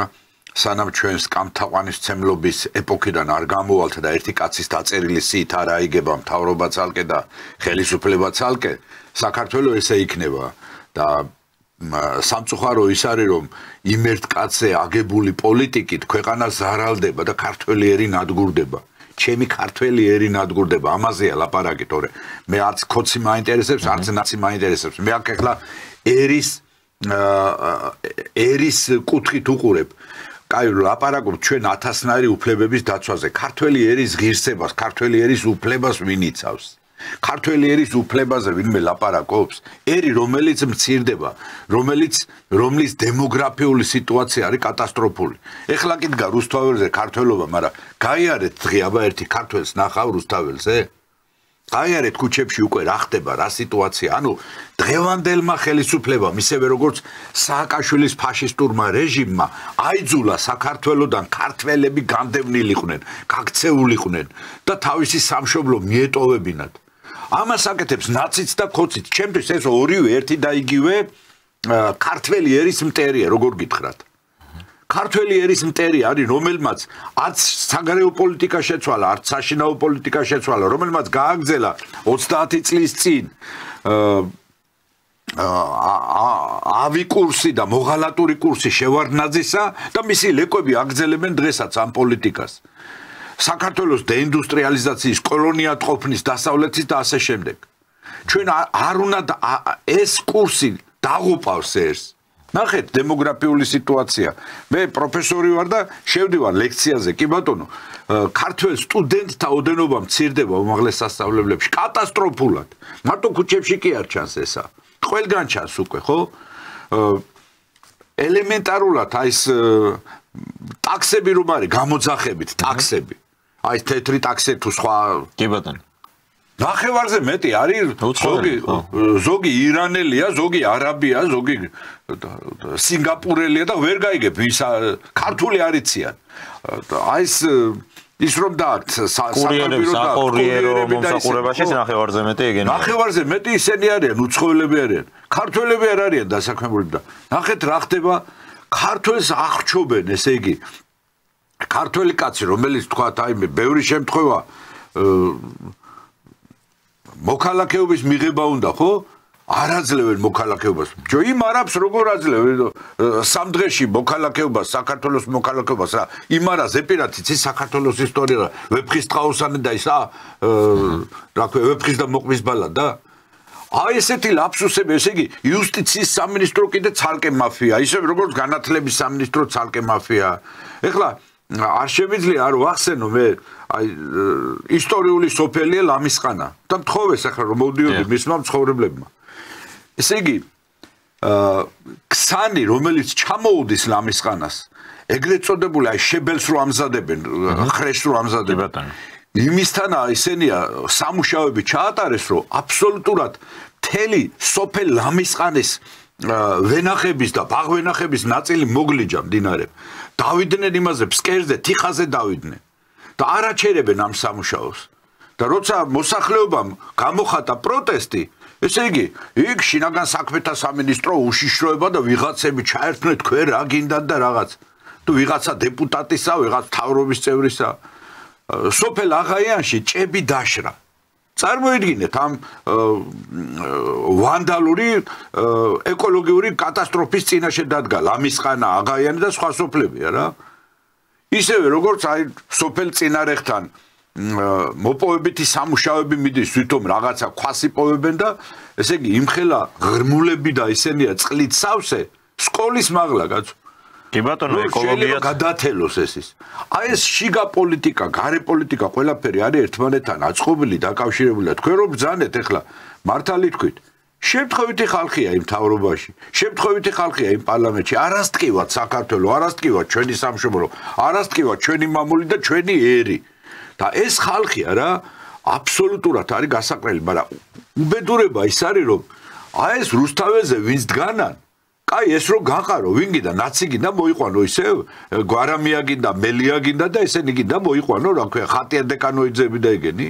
S2: სანამ ჩვენს კამთაყვანისმცემლობის ეპოქიდან არ გამოვალთ და ერთი კაცის დაწერილი სიით არ აიგება მთავრობა ცალკე და ხელისუფლება ცალკე საქართველოს ესე იქნება და სამწუხარო ის არის რომ იმ ერთ კაცზე აგებული პოლიტიკით ქვეყანა ზარალდება და ქართველი ერი ნადგურდება. ჩემი ქართველი ერი ნადგურდება. ამაზეა ლაპარაკი, თორე მე არც ქოცი მაინტერესებს, არც ნაცი მაინტერესებს. მე აქ ახლა ერის კუთხით უყურებ. კაი ლაპარაკობ ჩვენ ათასნაირი უფლებების დაცვაზე. ქართველი ერის ღირსებას, ქართველი ერის უფლებას ვინიცავს. ქართველი ერის უფლებაზე ვინმე ლაპარაკობს, ერი რომელიც მცირდება, რომლის დემოგრაფიული სიტუაცია არის კატასტროფული. ეხლა კიდგა რუსთაველზე ქართველობა, მაგრამ გაიარეთ დღე აბა ერთი ქართველს ნახავ რუსთაველზე? გაიარეთ ქუჩებში უკვე რა ხდება, რა სიტუაცია. ანუ დღევანდელმა ხელისუფლებამ, ისევე როგორც სააკაშვილის ფაშისტურმა რეჟიმმა აიძულა საქართველოდან ქართველები განდევნილიყვნენ, გაქცეულიყვნენ და თავისი სამშობლო მიეტოვებინათ. ამას აკეთებს ნაციც და ქოცით. ჩემთვის ეს ორივე ერთი და იგივე ქართველი ერის მტერია, როგორ გითხრათ. ქართველი ერის მტერი არის, რომელმაც არც საგარეო პოლიტიკა შეცვალა, არც საშინაო პოლიტიკა შეცვალა, რომელმაც გააგრძელა 30 წლის წინ ავი კურსი და მოღალატური კურსი შევარდნაძისა და მისი ლეკვები აგრძელებენ დღესაც ამ პოლიტიკას. საქართველოს დეინდუსტრიალიზაციის, კოლონიად ყოფნის, დასავლეთის და ასე შემდეგ. ჩვენ არ უნდა ეს კურსი დაღუპავს ერს. ნახეთ დემოგრაფიული სიტუაცია. მე პროფესორი ვარ და შევდივარ ლექციაზე, კი ბატონო. ქართველ სტუდენტთა ოდენობა მცირდება უმაღლეს სასწავლებლებში კატასტროფულად. მარტო ქუჩებში კი არ ჩანს ესა. ყველგან ჩანს უკვე, ხო? ელემენტარულად აი ეს ტაქსები რომ არის გამოძახებით, ტაქსები. აი ეს თეთრი ტაქსი თუ სხვა
S1: კი ბატონო.
S2: ნახევარზე მეტი არის ზოგი ირანელია, ზოგი არაბია, ზოგი სინგაპურელია და ვერ გაიგებ ვის ქართული არიციან. აი ის რომ დააქვს
S1: საკურიერო მომსახურებაში ნახევარზე მეტი ეგენი.
S2: ნახევარზე მეტი ისინი არიან, უცხოელები არიან. ქართველები არ არიან დასაქმებული და ნახეთ რა ხდება, ქართველს აღრჩობენ, ესე იგი ქართველი კაცი, რომელიც თქვა აი მე ბევრი შემთხვევა მოქალაქეობის მიღება უნდა, ხო? არ აძლევენ მოქალაქეობას. ჯო იმ არაბს როგორ აძლევენ სამ დღეში მოქალაქეობას, საქართველოს მოქალაქეობას რა. იმ არას ეპირათიც ის საქართველოს ისტორია, ვეფხის ტყაოსანი და ისა რა ქვია, ვეფხის და მოყვის ბალა და აი ესეთი ლაფსუსები, ესე იგი იუსტიციის სამინისტრო კიდე ცალკე მაფია, ისე როგორც განათლების სამინისტრო ცალკე მაფია. ეხლა არ შემიძლია არ ვახსენო მე აი ისტორიული სოფელია ლამისყანა და მთხოვეს ახლა რომ მოვდიოდი მისმა მცხოვრებლებმა. ესე იგი ქსანი რომელიც ჩამოუდის ლამისყანას ეგრეთ წოდებული აი შებელს რო ამზადებენ ხრეშს რო ამზადებენ იმისთანა ისენია სამუშაოები ჩაატარეს რომ აბსოლუტურად მთელი სოფელ ლამისყანის ვენახების და ბაღვენახების ნაწილი მოგლიჯა მდინარე დავიდნენ იმაზე ფსკერზე თიხაზე დავიდნენ და არაჩერებენ ამ სამუშაოს და როცა მოსახლეობამ გამოხატა პროტესტი ესე იგი იქ შინაგან საქმეთა სამინისტრო უშიშროება და ვიღაცები ჩაერთნენ თქვენ რა გინდათ და რაღაც თუ ვიღაცა დეპუტატისა ვიღაც მთავრობის წევრისა სოფელ აღაიანში ჭები დაშრა წარმოიდგინეთ ამ ვანდალური ეკოლოგიური კატასტროფის წინაშე დადგა ლამისყანა აღაიანი და სხვა სოფლებია რა ისევე როგორც აი სოფელ წინარეხთან მოპოვებითი სამუშაოები მიდის თვითონ რაღაცა ქვას იპოვებენ და ესე იგი იმხელა ღრმულები და ისენია წყლით სავსე სკოლის მაღლა კაცო
S1: კი ბატონო ეკოლოგია
S2: გადათელოს ეს ის აი ეს შიგა პოლიტიკა გარე პოლიტიკა ყველაფერი არის ერთმანეთთან აწყობილი დაკავშირებული და თქვენ რომ ბრძანეთ ეხლა მართალი თქვით შემთხვევითი ხალხია იმ თავრობაში შემთხვევითი ხალხია იმ პარლამენტში არასტკივად საქართველოს არასტკივად ჩვენი სამშობლო არასტკივად ჩვენი მამული და ჩვენი ერი და ეს ხალხია რა აბსოლუტურად არის გასაყრელი მაგრამ უბედურება ის არის რომ აი ეს რუსთავეზე ვინც დგანან კაი ეს რო გაყარო ვინ გინდა ნაცი გინდა მოიყვანო ისე გვარამია გინდა მელია გინდა და ესენი გინდა მოიყვანო რა ქვია ხატია დეკანოიძეები და ეგენი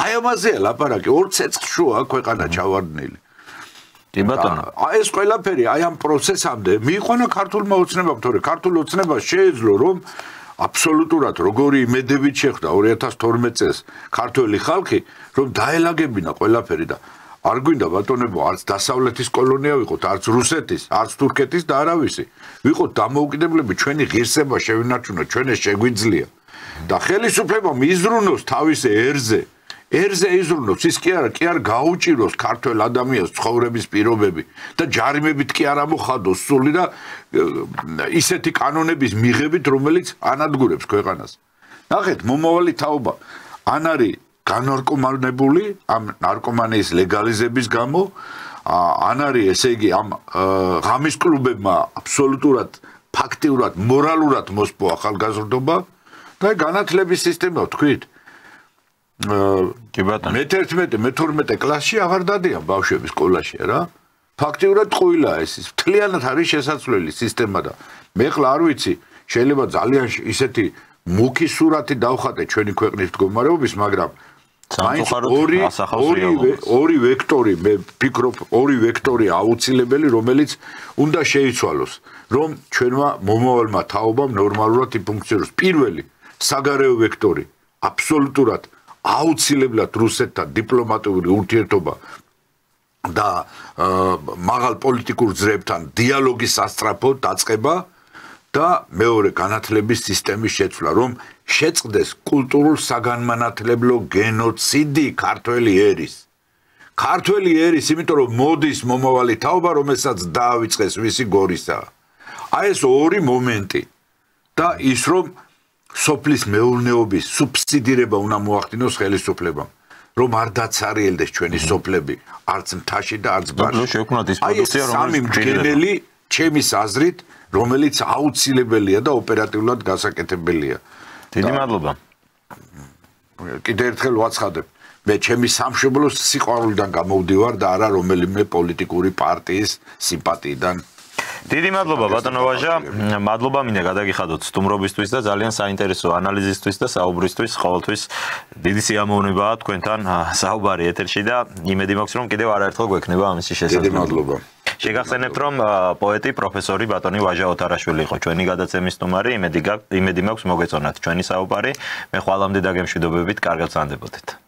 S2: აი ამაზეა ლაპარაკი ორ ცეცხლშუა ქვეყანა ჩავარდნილი
S1: კი ბატონო
S2: აი ეს ყველაფერი აი ამ პროცესამდე მიიყვანა ქართულმა ოცნებამ თორე ქართულ ოცნებას შეეძლო რომ აბსოლუტურად როგორი იმედებით შეხვდა 2012 წელს ქართველი ხალხი რომ დაელაგებინა ყველაფერი და არ გვინდა ბატონებო არც დასავლეთის კოლონია ვიყოთ არც რუსეთის არც თურქეთის და არავისი ვიყოთ დამოუკიდებლები ჩვენი ღირსება შევინარჩუნოთ ჩვენ ეს შეგვიძლია და ხელისუფლებამ იზრუნოს თავის ერზე იზრუნოს ის კი არ გაუჭიროს ქართველ ადამიანს ცხოვრების პირობები და ჯარიმებით კი არ ამოხადოს სული და ისეთი კანონების მიღებით რომელიც ანადგურებს ქვეყანას ნახეთ მომავალი თაობა ან არის განარკომანებული ამ ნარკომანიის ლეგალიზების გამო ან არის ესე იგი ამ ღამის კლუბებმა აბსოლუტურად ფაქტიურად მორალურად მოსპო ახალგაზრდობა და განათლების სისტემა თქვით
S1: კი ბატონო
S2: მე-11 კლასში აღარ დადიან ბავშვები სკოლაში რა ფაქტიურად ყვილაა ეს მთლიანად არის შესაძლებელი სისტემა და მე ხლა არ ვიცი შეიძლება ძალიან ისეთი მუქი სურათი დავხატე ჩვენი ქვეყნის მდგომარეობის მაგრამ ორი ვექტორი, მე ვფიქრობ, ორი ვექტორი აუცილებელი, რომელიც უნდა შეიცვალოს, რომ ჩვენმა მომავალმა თაობამ ნორმალურად იფუნქციონოს. პირველი, საგარეო ვექტორი, აბსოლუტურად აუცილებლად რუსეთთან დიპლომატიური ურთიერთობა და მაღალ პოლიტიკურ ძრებთან დიალოგის სასწრაფო დაწყება და მეორე განათლების სისტემის შეცვლა, რომ შეწყდეს კულტურულ საგანმანათლებლო გენოციდი ქართველი ერის. ქართველი ერის, იმიტომ რომ მოდის მომავალი თაობა, რომელსაც დაავიწყეს ვისი გორისა. აი ეს ორი მომენტი და ის რომ სოფლის მეურნეობის სუბსიდირება უნდა მოახდინოს ხელისუფლებამ, რომ არ დაცარიელდეს ჩვენი სოფლები, არც მთაში და არც ბარში. აი ეს სამი მდგენელი ჩემის აზრით, რომელიც აუცილებელია და ოპერატიულად გასაკეთებელია.
S1: დიდი მადლობა.
S2: კიდევ ერთხელ ვაცხადებ, მე ჩემი სამშობლოს სიყვარულიდან გამოვდივარ და არა რომელიმე პოლიტიკური პარტიის სიმპათიიდან.
S1: დიდი მადლობა ბატონო ვაჟა, მადლობა მინდა გადაგიხადოთ სტუმრობისთვის და ძალიან საინტერესო ანალიზისთვის და საუბრისთვის, ყოველთვის დიდი სიამოვნებაა თქვენთან საუბარი ეთერში და იმედი მაქვს რომ კიდევ არაერთხელ გვექნება ამისი შესაძლებლობა.
S2: დიდი მადლობა.
S1: შეგახსენებთ რომ პოეტი პროფესორი ბატონი ვაჟა ოთარაშვილი იყო ჩვენი გადაცემის სტუმარი, იმედი მაქვს მოგეწონათ ჩვენი საუბარი. მე ხვალამდე დაგემშვიდობებით, კარგად სანდებოდეთ.